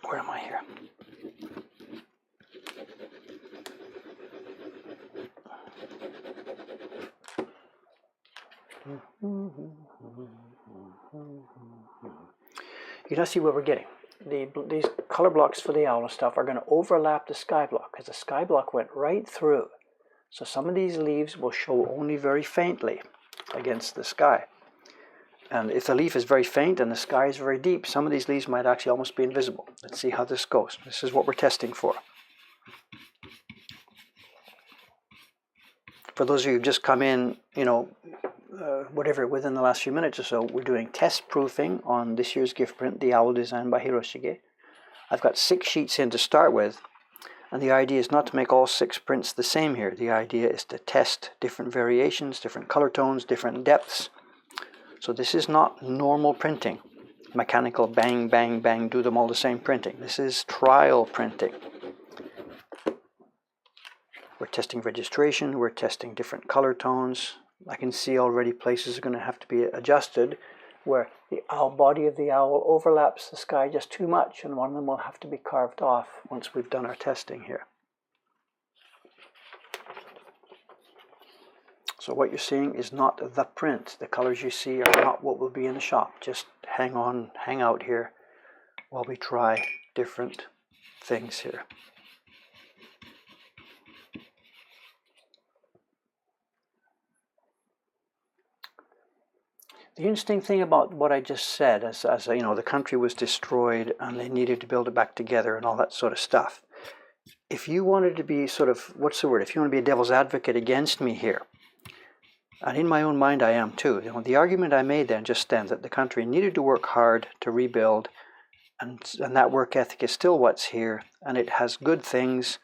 Where am I here? You can see what we're getting. These color blocks for the owl and stuff are going to overlap the sky block, because the sky block went right through. So some of these leaves will show only very faintly against the sky. And if the leaf is very faint and the sky is very deep, some of these leaves might actually almost be invisible. Let's see how this goes. This is what we're testing for. For those of you who've just come in, whatever, within the last few minutes or so, we're doing test proofing on this year's gift print, The Owl Design by Hiroshige. I've got 6 sheets in to start with, and the idea is not to make all 6 prints the same here. The idea is to test different variations, different color tones, different depths. So this is not normal printing, mechanical bang, bang, bang, do them all the same printing. This is trial printing. We're testing registration, we're testing different color tones. I can see already places are going to have to be adjusted where the body of the owl overlaps the sky just too much, and one of them will have to be carved off once we've done our testing here. So what you're seeing is not the print. The colors you see are not what will be in the shop. Just hang out here while we try different things here. The interesting thing about what I just said, as the country was destroyed and they needed to build it back together and all that sort of stuff. If you wanted to be if you want to be a devil's advocate against me here, and in my own mind I am too, the argument I made then just stands that the country needed to work hard to rebuild, and that work ethic is still what's here, and it has good things,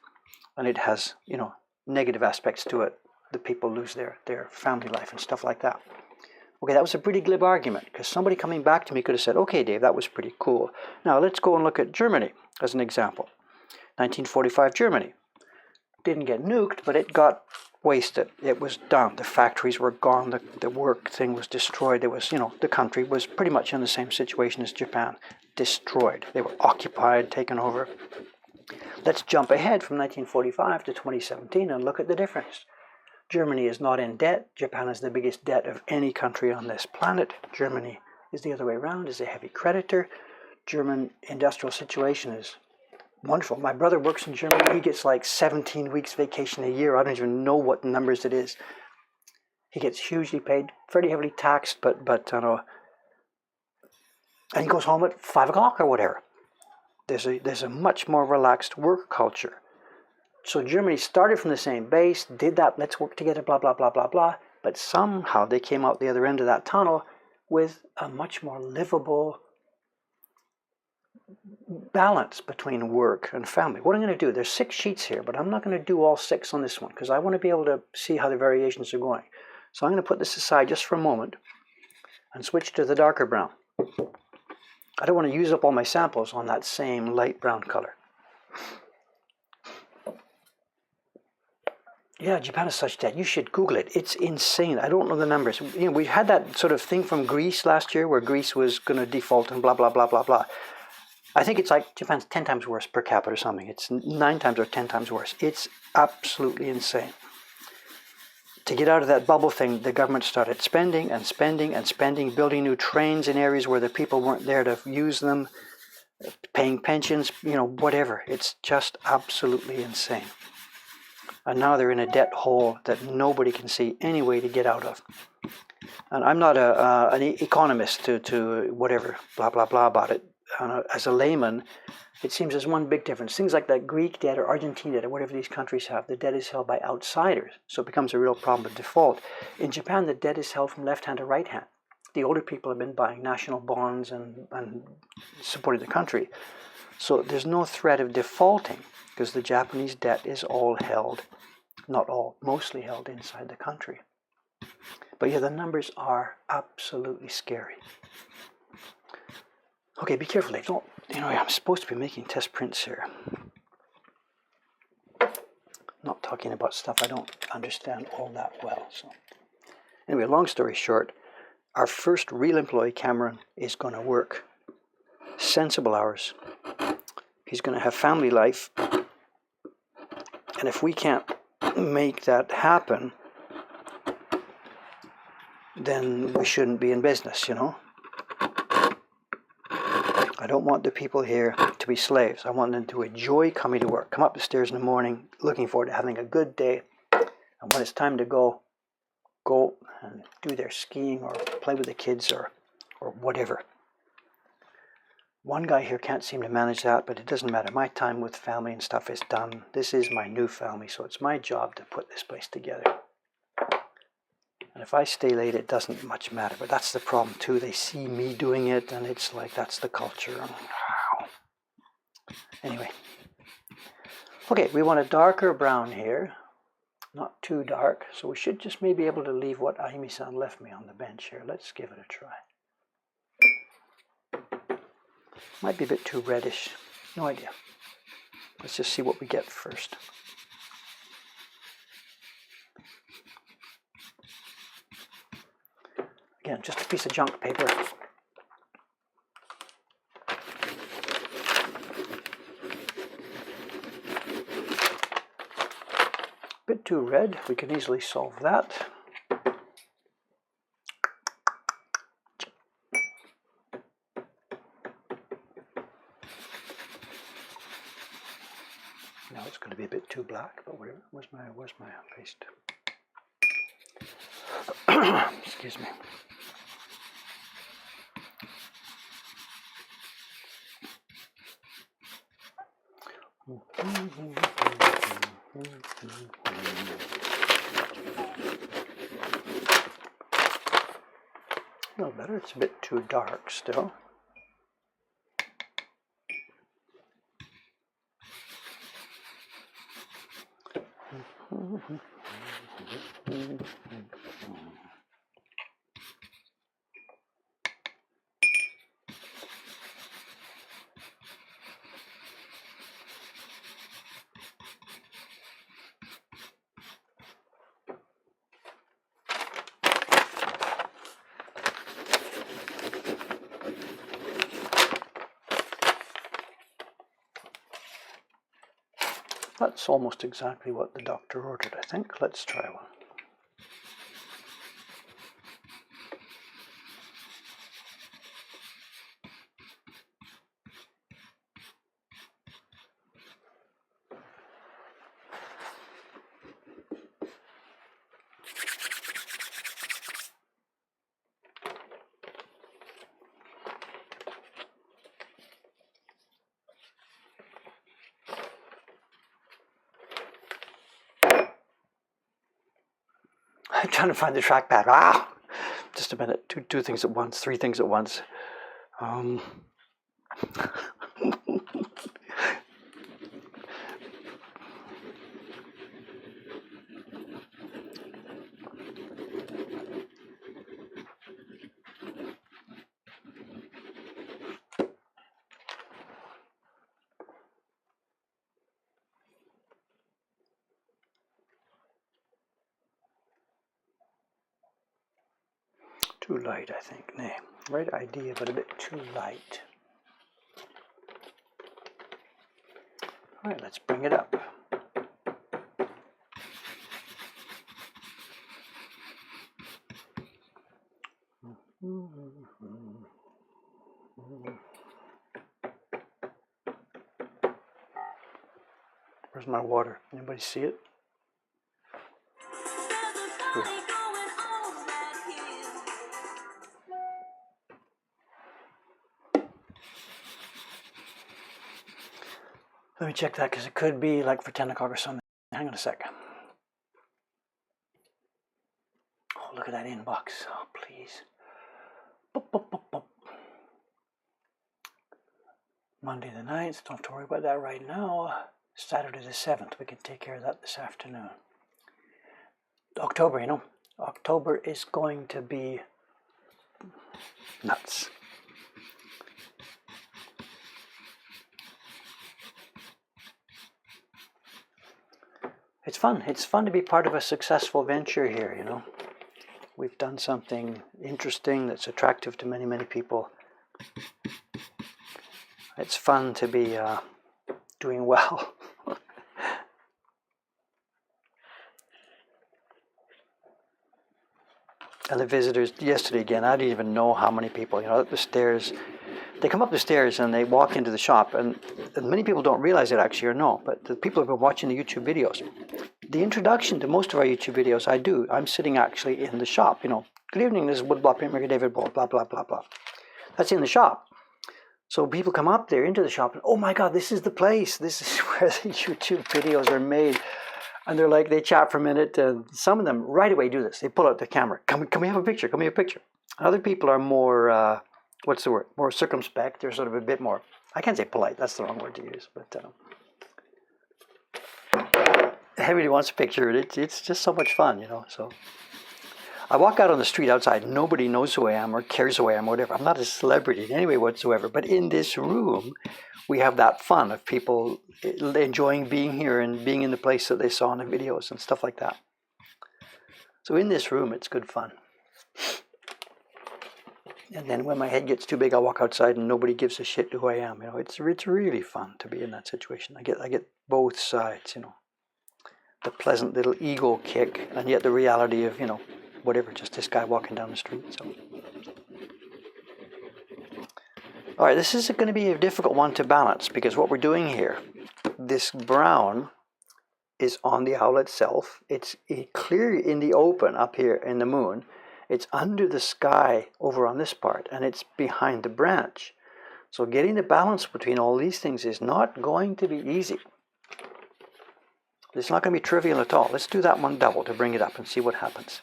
and it has, negative aspects to it. The people lose their family life and stuff like that. Okay, that was a pretty glib argument, because somebody coming back to me could have said, okay, Dave, that was pretty cool. Now let's go and look at Germany as an example. 1945 Germany. Didn't get nuked, but it got wasted. It was done. The factories were gone. The work thing was destroyed. It was, the country was pretty much in the same situation as Japan. Destroyed. They were occupied, taken over. Let's jump ahead from 1945 to 2017 and look at the difference. Germany is not in debt. Japan is the biggest debt of any country on this planet. Germany is the other way around, is a heavy creditor. German industrial situation is wonderful. My brother works in Germany. He gets like 17 weeks vacation a year. I don't even know what numbers it is. He gets hugely paid, fairly heavily taxed, but and he goes home at 5 o'clock or whatever. There's a much more relaxed work culture. So Germany started from the same base, did that, let's work together, blah, blah, blah, blah, blah. But somehow they came out the other end of that tunnel with a much more livable balance between work and family. What I'm going to do, there's 6 sheets here, but I'm not going to do all 6 on this one, because I want to be able to see how the variations are going. So I'm going to put this aside just for a moment and switch to the darker brown. I don't want to use up all my samples on that same light brown color. Yeah, Japan is such debt. You should Google it. It's insane. I don't know the numbers. We had that sort of thing from Greece last year where Greece was going to default and blah, blah, blah, blah, blah. I think it's like Japan's 10 times worse per capita or something. It's 9 times or 10 times worse. It's absolutely insane. To get out of that bubble thing, the government started spending and spending and spending, building new trains in areas where the people weren't there to use them, paying pensions, whatever. It's just absolutely insane. And now they're in a debt hole that nobody can see any way to get out of. And I'm not an economist to whatever, blah, blah, blah about it. As a layman, it seems there's one big difference. Things like that Greek debt or Argentine debt or whatever these countries have, the debt is held by outsiders. So it becomes a real problem of default. In Japan, the debt is held from left hand to right hand. The older people have been buying national bonds and supporting the country. So there's no threat of defaulting because the Japanese debt is all held, not all, mostly held inside the country. But yeah, the numbers are absolutely scary. Okay, be careful. Don't, I'm supposed to be making test prints here. Not talking about stuff I don't understand all that well. So anyway, long story short, our first real employee, Cameron, is going to work sensible hours. He's going to have family life. And if we can't make that happen, then we shouldn't be in business, I don't want the people here to be slaves. I want them to enjoy coming to work, come up the stairs in the morning, looking forward to having a good day. And when it's time to go and do their skiing or play with the kids or whatever. One guy here can't seem to manage that, but it doesn't matter. My time with family and stuff is done. This is my new family, so it's my job to put this place together. And if I stay late, it doesn't much matter. But that's the problem too. They see me doing it, and it's like that's the culture. Wow. Anyway. Okay, we want a darker brown here. Not too dark. So we should just maybe be able to leave what Aimi-san left me on the bench here. Let's give it a try. Might be a bit too reddish. No idea. Let's just see what we get first. Again, just a piece of junk paper. Bit too red. We can easily solve that. Now it's going to be a bit too black, but whatever. Where's my paste? Excuse me. No better, it's a bit too dark still. That's almost exactly what the doctor ordered, I think. Let's try one. I'm trying to find the trackpad. Just a minute. Two things at once. Three things at once. Too light, I think. Nay, right idea, but a bit too light. All right, let's bring it up. Where's my water? Anybody see it? Here. Let me check that because it could be like for 10 o'clock or something. Hang on a sec. Oh, look at that inbox. Oh, please. Monday the 9th, don't have to worry about that right now. Saturday the 7th, we can take care of that this afternoon. October, October is going to be nuts. It's fun. It's fun to be part of a successful venture here, We've done something interesting that's attractive to many, many people. It's fun to be doing well. And the visitors yesterday again, I didn't even know how many people, up the stairs. They come up the stairs and they walk into the shop, and many people don't realize it actually or know, but the people have been watching the YouTube videos. The introduction to most of our YouTube videos I'm sitting actually in the shop, Good evening, this is Woodblock Printmaker David Ball, blah, blah, blah, blah. That's in the shop. So people come up there into the shop and, oh my God, this is the place. This is where the YouTube videos are made. And they're like, they chat for a minute. And some of them right away do this. They pull out the camera. Can we have a picture? Can we have a picture? Other people are more, what's the word? More circumspect. They're sort of a bit more, I can't say polite. That's the wrong word to use. But everybody wants a picture. It's just so much fun, So I walk out on the street outside. Nobody knows who I am or cares who I am or whatever. I'm not a celebrity in any way whatsoever. But in this room, we have that fun of people enjoying being here and being in the place that they saw in the videos and stuff like that. So in this room, it's good fun. And then when my head gets too big, I walk outside and nobody gives a shit who I am. It's really fun to be in that situation. I get both sides, The pleasant little ego kick, and yet the reality of, whatever, just this guy walking down the street. So, all right, this is going to be a difficult one to balance because what we're doing here, this brown is on the owl itself. It's clear in the open up here in the moon. It's under the sky over on this part, and it's behind the branch. So getting the balance between all these things is not going to be easy. It's not going to be trivial at all. Let's do that one double to bring it up and see what happens.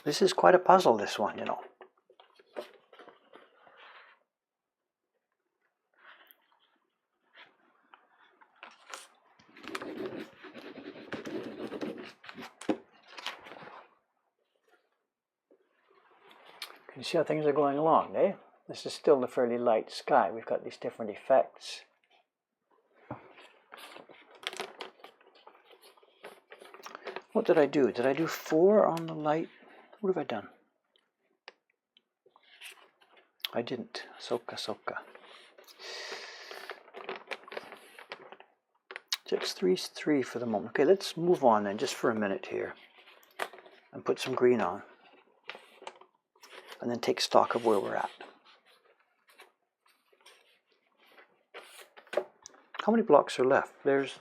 This is quite a puzzle, this one, Can you see how things are going along, eh? This is still a fairly light sky. We've got these different effects. What did I do? Did I do 4 on the light? What have I done? I didn't. Soka. Just 3 for the moment. Okay, let's move on then just for a minute here and put some green on. And then take stock of where we're at. How many blocks are left? There's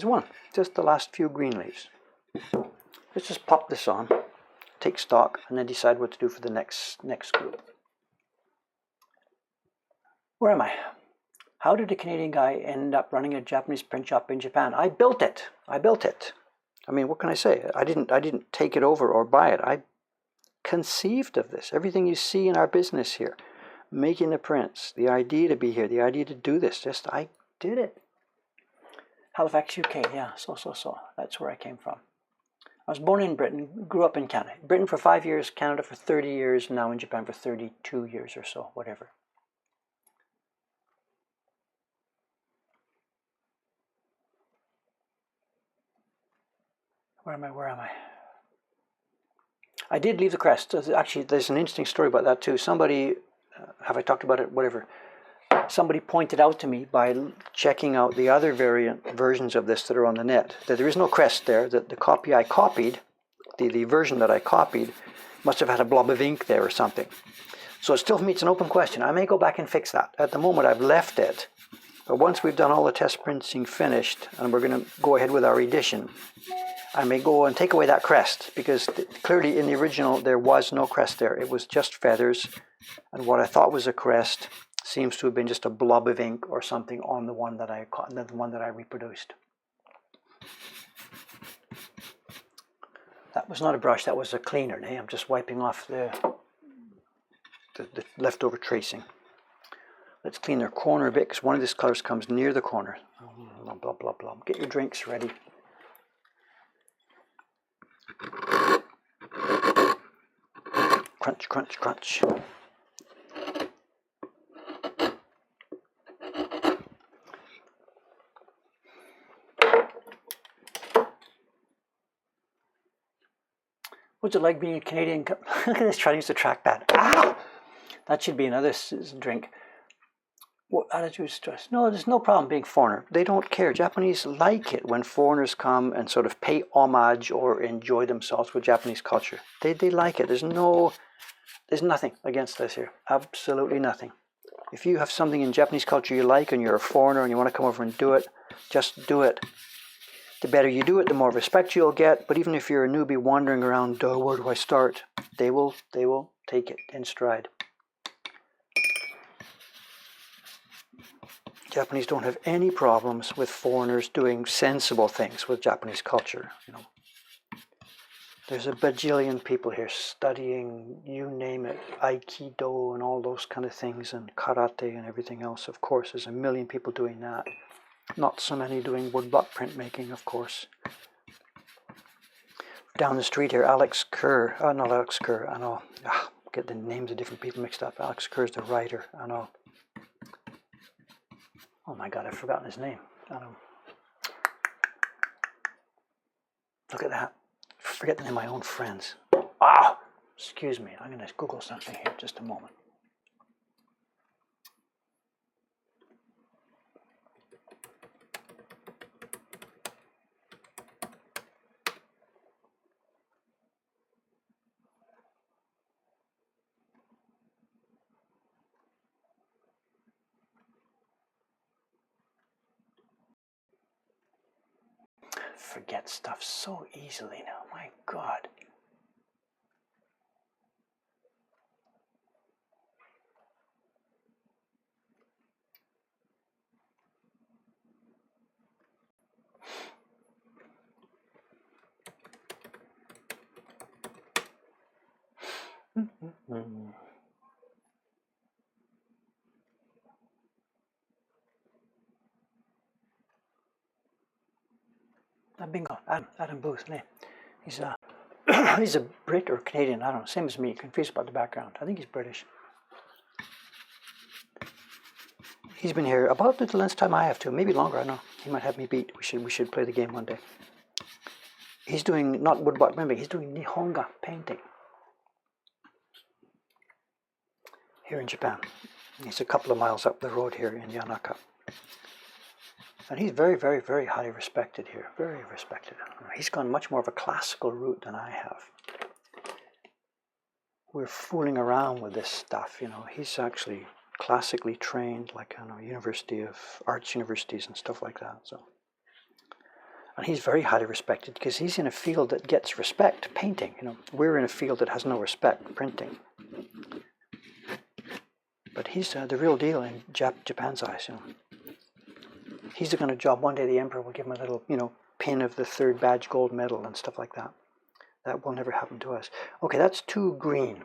one, just the last few green leaves. Let's just pop this on, take stock, and then decide what to do for the next group. Where am I? How did a Canadian guy end up running a Japanese print shop in Japan? I built it. I mean, what can I say? I didn't take it over or buy it. I conceived of this. Everything you see in our business here, making the prints, the idea to be here, the idea to do this, I did it. Halifax, UK, yeah, so. That's where I came from. I was born in Britain, grew up in Canada. Britain for 5 years, Canada for 30 years, now in Japan for 32 years or so, whatever. Where am I? I did leave the crest. Actually, there's an interesting story about that too. Somebody, have I talked about it? Whatever. Somebody pointed out to me by checking out the other versions of this that are on the net that there is no crest there, that the copy I copied, the version that I copied, must have had a blob of ink there or something. So still for me, it's an open question. I may go back and fix that. At the moment, I've left it. But once we've done all the test printing finished, and we're going to go ahead with our edition, I may go and take away that crest, because clearly in the original there was no crest there. It was just feathers, and what I thought was a crest seems to have been just a blob of ink or something on the one that I reproduced. That was not a brush, that was a cleaner. I'm just wiping off the leftover tracing. Let's clean their corner a bit, because one of these colors comes near the corner. Blah, blah, blah, blah. Get your drinks ready. Crunch, crunch, crunch. What's it like being a Canadian? Look at this, trying to track that. Ow! That should be another drink. What attitude stress? No, there's no problem being foreigner. They don't care. Japanese like it when foreigners come and sort of pay homage or enjoy themselves with Japanese culture. They like it. There's nothing against this here. Absolutely nothing. If you have something in Japanese culture you like and you're a foreigner and you want to come over and do it, just do it. The better you do it, the more respect you'll get. But even if you're a newbie wandering around, where do I start? They will take it in stride. Japanese don't have any problems with foreigners doing sensible things with Japanese culture. There's a bajillion people here studying, you name it, Aikido and all those kind of things, and karate and everything else. Of course, there's a million people doing that. Not so many doing woodblock printmaking, of course. Down the street here, Alex Kerr. Not Alex Kerr, I know. Get the names of different people mixed up. Alex Kerr is the writer, I know. Oh my God, I've forgotten his name. I know. Look at that. Forget the name of my own friends. Excuse me. I'm going to Google something here. Just a moment. Forget stuff so easily now. My God. Bingo, Adam Booth. He's he's a Brit or Canadian, I don't know, same as me, confused about the background. I think he's British. He's been here about the length time I have too, maybe longer, I don't know. He might have me beat. We should play the game one day. He's doing, not woodblock printmaking, he's doing Nihonga painting here in Japan. He's a couple of miles up the road here in Yanaka. And he's very, very, very highly respected here. Very respected. He's gone much more of a classical route than I have. We're fooling around with this stuff, He's actually classically trained, like University of Arts universities and stuff like that. So, and he's very highly respected because he's in a field that gets respect, painting. We're in a field that has no respect, printing. But he's the real deal in Japan's eyes. He's going to job one day. The emperor will give him a little, pin of the 3rd badge gold medal and stuff like that. That will never happen to us. Okay, that's too green.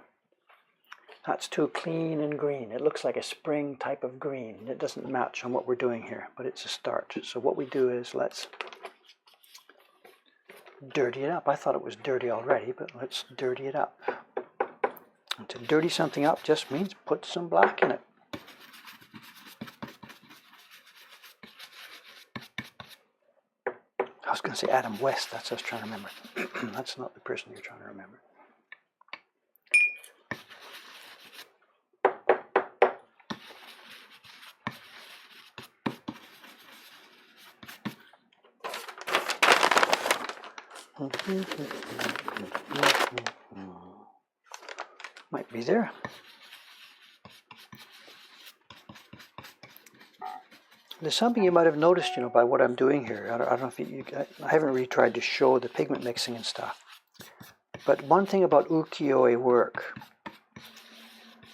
That's too clean and green. It looks like a spring type of green. It doesn't match on what we're doing here, but it's a start. So what we do is let's dirty it up. I thought it was dirty already, but let's dirty it up. And to dirty something up just means put some black in it. I was going to say Adam West, that's what I was trying to remember. That's not the person you're trying to remember. Might be there. There's something you might have noticed, by what I'm doing here. I don't know if I haven't really tried to show the pigment mixing and stuff. But one thing about ukiyo-e work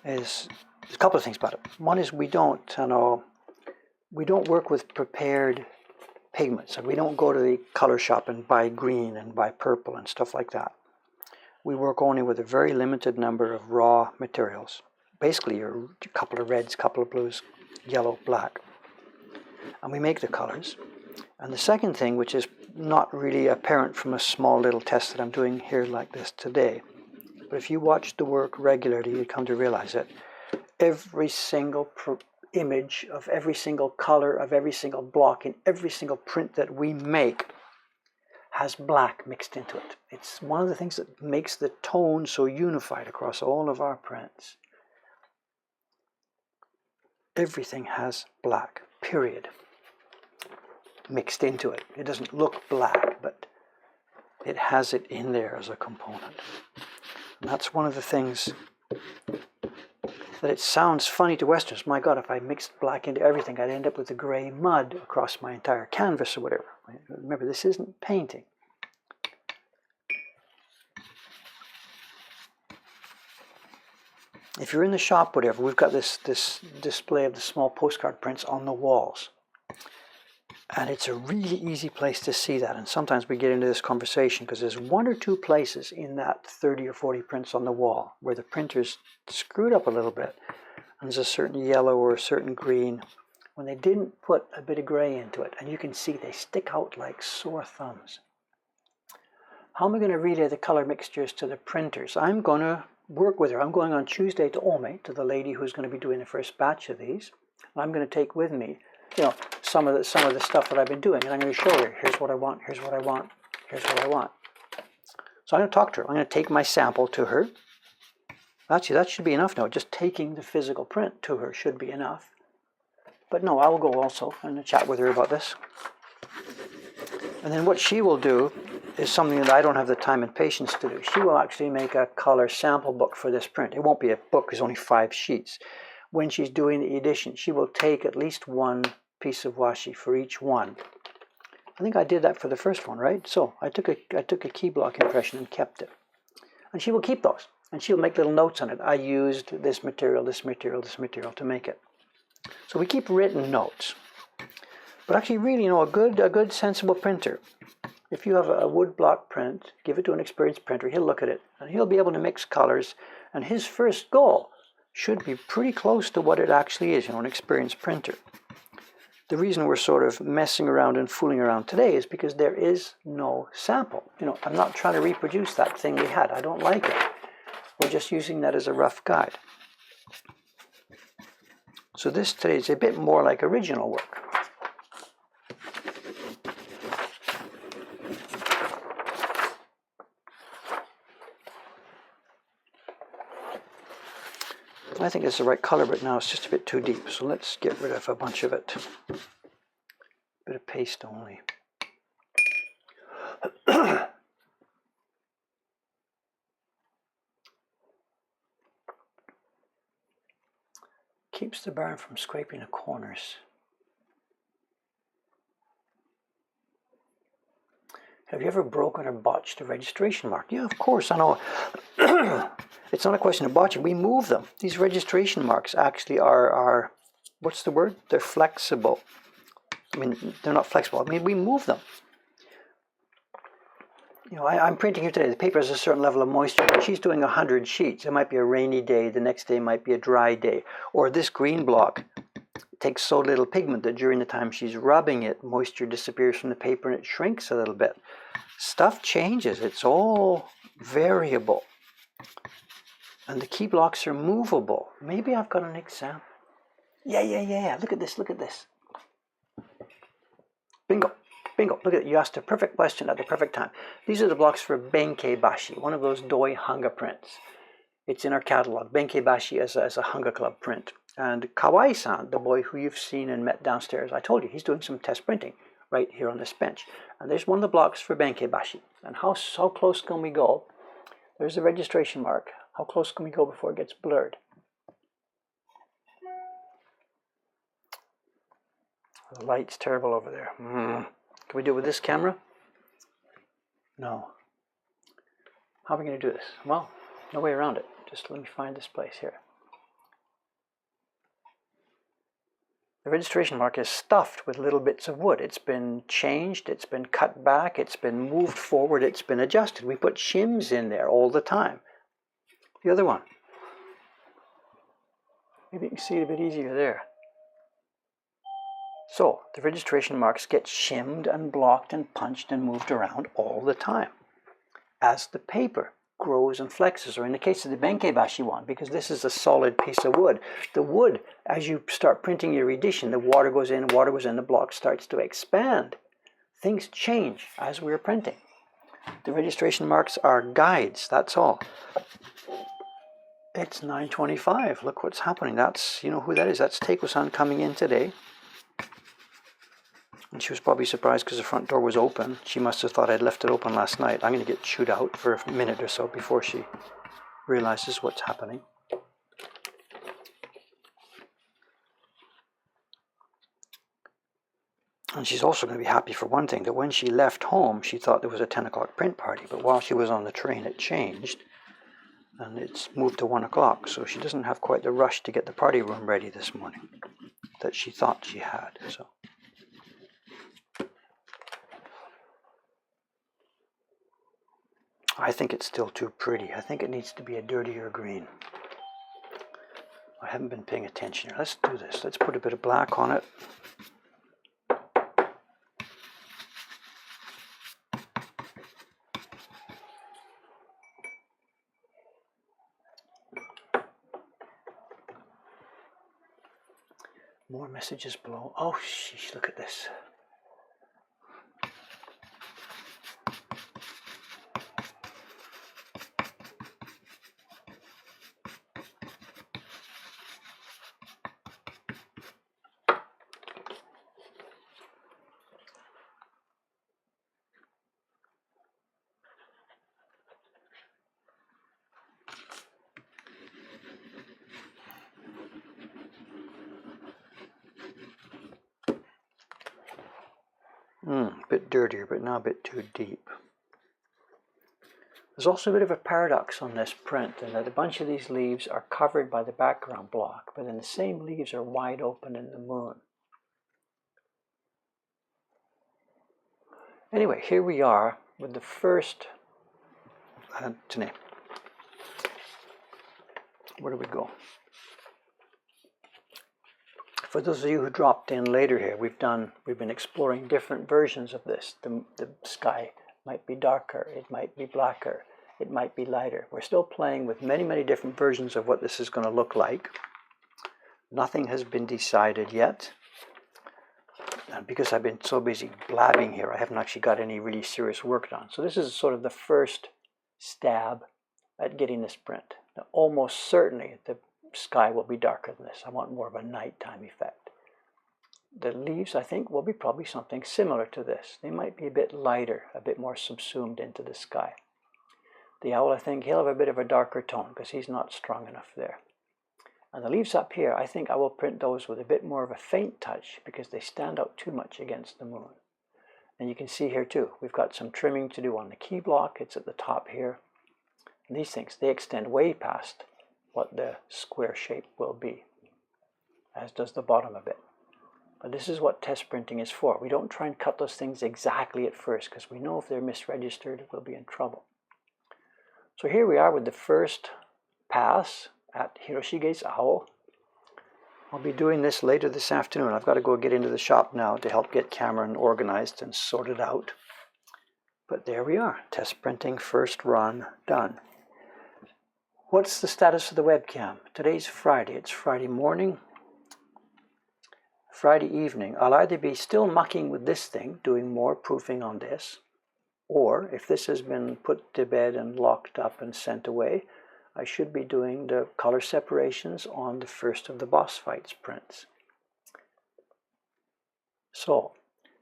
is, there's a couple of things about it. One is we don't work with prepared pigments. We don't go to the color shop and buy green and buy purple and stuff like that. we work only with a very limited number of raw materials. Basically, a couple of reds, couple of blues, yellow, black. And we make the colors. And the second thing, which is not really apparent from a small little test that I'm doing here like this today, but if you watch the work regularly, you come to realize that every single image of every single color of every single block in every single print that we make has black mixed into it. It's one of the things that makes the tone so unified across all of our prints. Everything has black, period, mixed into it. It doesn't look black, but it has it in there as a component. And that's one of the things that it sounds funny to Westerners. My God, if I mixed black into everything, I'd end up with a gray mud across my entire canvas or whatever. Remember, this isn't painting. If you're in the shop, whatever, we've got this display of the small postcard prints on the walls. And it's a really easy place to see that. And sometimes we get into this conversation because there's one or two places in that 30 or 40 prints on the wall where the printer's screwed up a little bit. And there's a certain yellow or a certain green when they didn't put a bit of gray into it. And you can see they stick out like sore thumbs. How am I going to relay the color mixtures to the printers? I'm going to work with her. I'm going on Tuesday to Ome, to the lady who's going to be doing the first batch of these. And I'm going to take with me, some of the stuff that I've been doing, and I'm going to show her, here's what I want, here's what I want, here's what I want. So I'm going to talk to her. I'm going to take my sample to her. Actually, that should be enough now. Just taking the physical print to her should be enough. But no, I will go also and chat with her about this. And then what she will do is something that I don't have the time and patience to do. She will actually make a color sample book for this print. It won't be a book, there's only 5 sheets. When she's doing the edition, she will take at least one piece of washi for each one. I think I did that for the first one, right? So I took a key block impression and kept it. And she will keep those. And she'll make little notes on it. I used this material, this material, this material to make it. So we keep written notes. But actually, really, a good sensible printer, if you have a wood block print, give it to an experienced printer, he'll look at it, and he'll be able to mix colors, and his first goal should be pretty close to what it actually is, an experienced printer. The reason we're sort of messing around and fooling around today is because there is no sample. I'm not trying to reproduce that thing we had. I don't like it. We're just using that as a rough guide. So this today is a bit more like original work. I think it's the right color, but now it's just a bit too deep. So let's get rid of a bunch of it. Bit of paste only. Keeps the barn from scraping the corners. Have you ever broken or botched a registration mark? Yeah, of course, I know. It's not a question of botching. We move them. These registration marks actually are what's the word? They're flexible. I mean, they're not flexible. I mean, we move them. I'm printing here today. The paper has a certain level of moisture. She's doing 100 sheets. It might be a rainy day. The next day might be a dry day. Or this green block takes so little pigment that during the time she's rubbing it, moisture disappears from the paper and it shrinks a little bit. Stuff changes. It's all variable. And the key blocks are movable. Maybe I've got an example. Yeah. Look at this. Bingo. Look at it. You asked a perfect question at the perfect time. These are the blocks for Benkei Bashi, one of those Doi Hanga prints. It's in our catalog. Benkei Bashi as a Hanga Club print. And Kawai-san, the boy who you've seen and met downstairs, I told you, he's doing some test printing right here on this bench. And there's one of the blocks for Benkei Bashi. And how close can we go? There's a registration mark. How close can we go before it gets blurred? The light's terrible over there. Can we do it with this camera? No. How are we going to do this? Well, no way around it. Just let me find this place here. The registration mark is stuffed with little bits of wood. It's been changed, it's been cut back, it's been moved forward, it's been adjusted. We put shims in there all the time. The other one. Maybe you can see it a bit easier there. So the registration marks get shimmed and blocked and punched and moved around all the time as the paper grows and flexes, or in the case of the Benkebashi one, because this is a solid piece of wood, the wood, as you start printing your edition, the water goes in, the block starts to expand. Things change as we're printing. The registration marks are guides, that's all. It's 9:25. Look what's happening. That's, you know who that is? That's Teiko-san coming in today. And she was probably surprised because the front door was open. She must have thought I'd left it open last night. I'm going to get chewed out for a minute or so before she realizes what's happening. And she's also going to be happy for one thing, that when she left home, she thought there was a 10 o'clock print party. But while she was on the train, it changed. And it's moved to 1 o'clock. So she doesn't have quite the rush to get the party room ready this morning that she thought she had. So. I think it's still too pretty. I think it needs to be a dirtier green. I haven't been paying attention here. Let's do this. Let's put a bit of black on it. More messages below. Oh, sheesh, look at this. A bit dirtier, but now a bit too deep. There's also a bit of a paradox on this print, in that a bunch of these leaves are covered by the background block, but then the same leaves are wide open in the moon. Anyway, here we are with the first. Today. Where do we go? For those of you who dropped in later here, we've been exploring different versions of this. The sky might be darker, it might be blacker, it might be lighter. We're still playing with many, many different versions of what this is going to look like. Nothing has been decided yet. And because I've been so busy blabbing here, I haven't actually got any really serious work done. So this is sort of the first stab at getting this print. Now, almost certainly the sky will be darker than this. I want more of a nighttime effect. The leaves, I think, will be probably something similar to this. They might be a bit lighter, a bit more subsumed into the sky. The owl, I think, he'll have a bit of a darker tone because he's not strong enough there. And the leaves up here, I think I will print those with a bit more of a faint touch because they stand out too much against the moon. And you can see here too, we've got some trimming to do on the key block. It's at the top here. And these things, they extend way past what the square shape will be, as does the bottom of it. But this is what test printing is for. We don't try and cut those things exactly at first because we know if they're misregistered, we'll be in trouble. So here we are with the first pass at Hiroshige's owl. I'll be doing this later this afternoon. I've got to go get into the shop now to help get Cameron organized and sorted out. But there we are, test printing, first run, done. What's the status of the webcam? Today's Friday. It's Friday morning, Friday evening. I'll either be still mucking with this thing, doing more proofing on this, or if this has been put to bed and locked up and sent away, I should be doing the color separations on the first of the boss fights prints. So,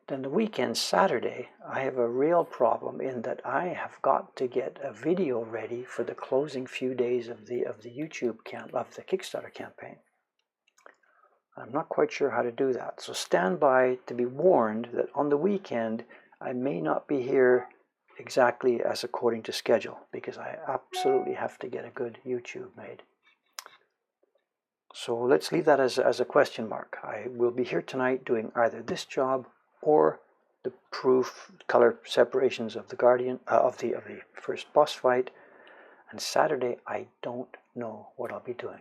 then the weekend, Saturday, I have a real problem in that I have got to get a video ready for the closing few days of the YouTube of the Kickstarter campaign. I'm not quite sure how to do that, so stand by to be warned that on the weekend I may not be here exactly as according to schedule because I absolutely have to get a good YouTube made. So let's leave that as a question mark. I will be here tonight doing either this job or the proof color separations of the Guardian of the first boss fight. And Saturday, I don't know what I'll be doing.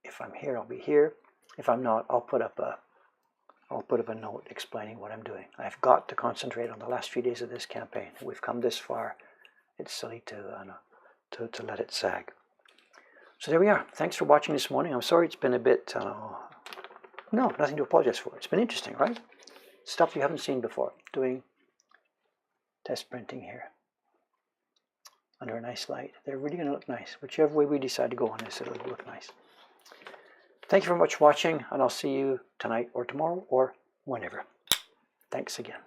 If I'm here, I'll be here. If I'm not, I'll put up a note explaining what I'm doing. I've got to concentrate on the last few days of this campaign. We've come this far. It's silly to let it sag. So there we are. Thanks for watching this morning. I'm sorry it's been a bit, no, nothing to apologize for. It's been interesting, right? Stuff you haven't seen before. Doing test printing here under a nice light. They're really going to look nice. Whichever way we decide to go on this, it'll look nice. Thank you very much for watching, and I'll see you tonight or tomorrow or whenever. Thanks again.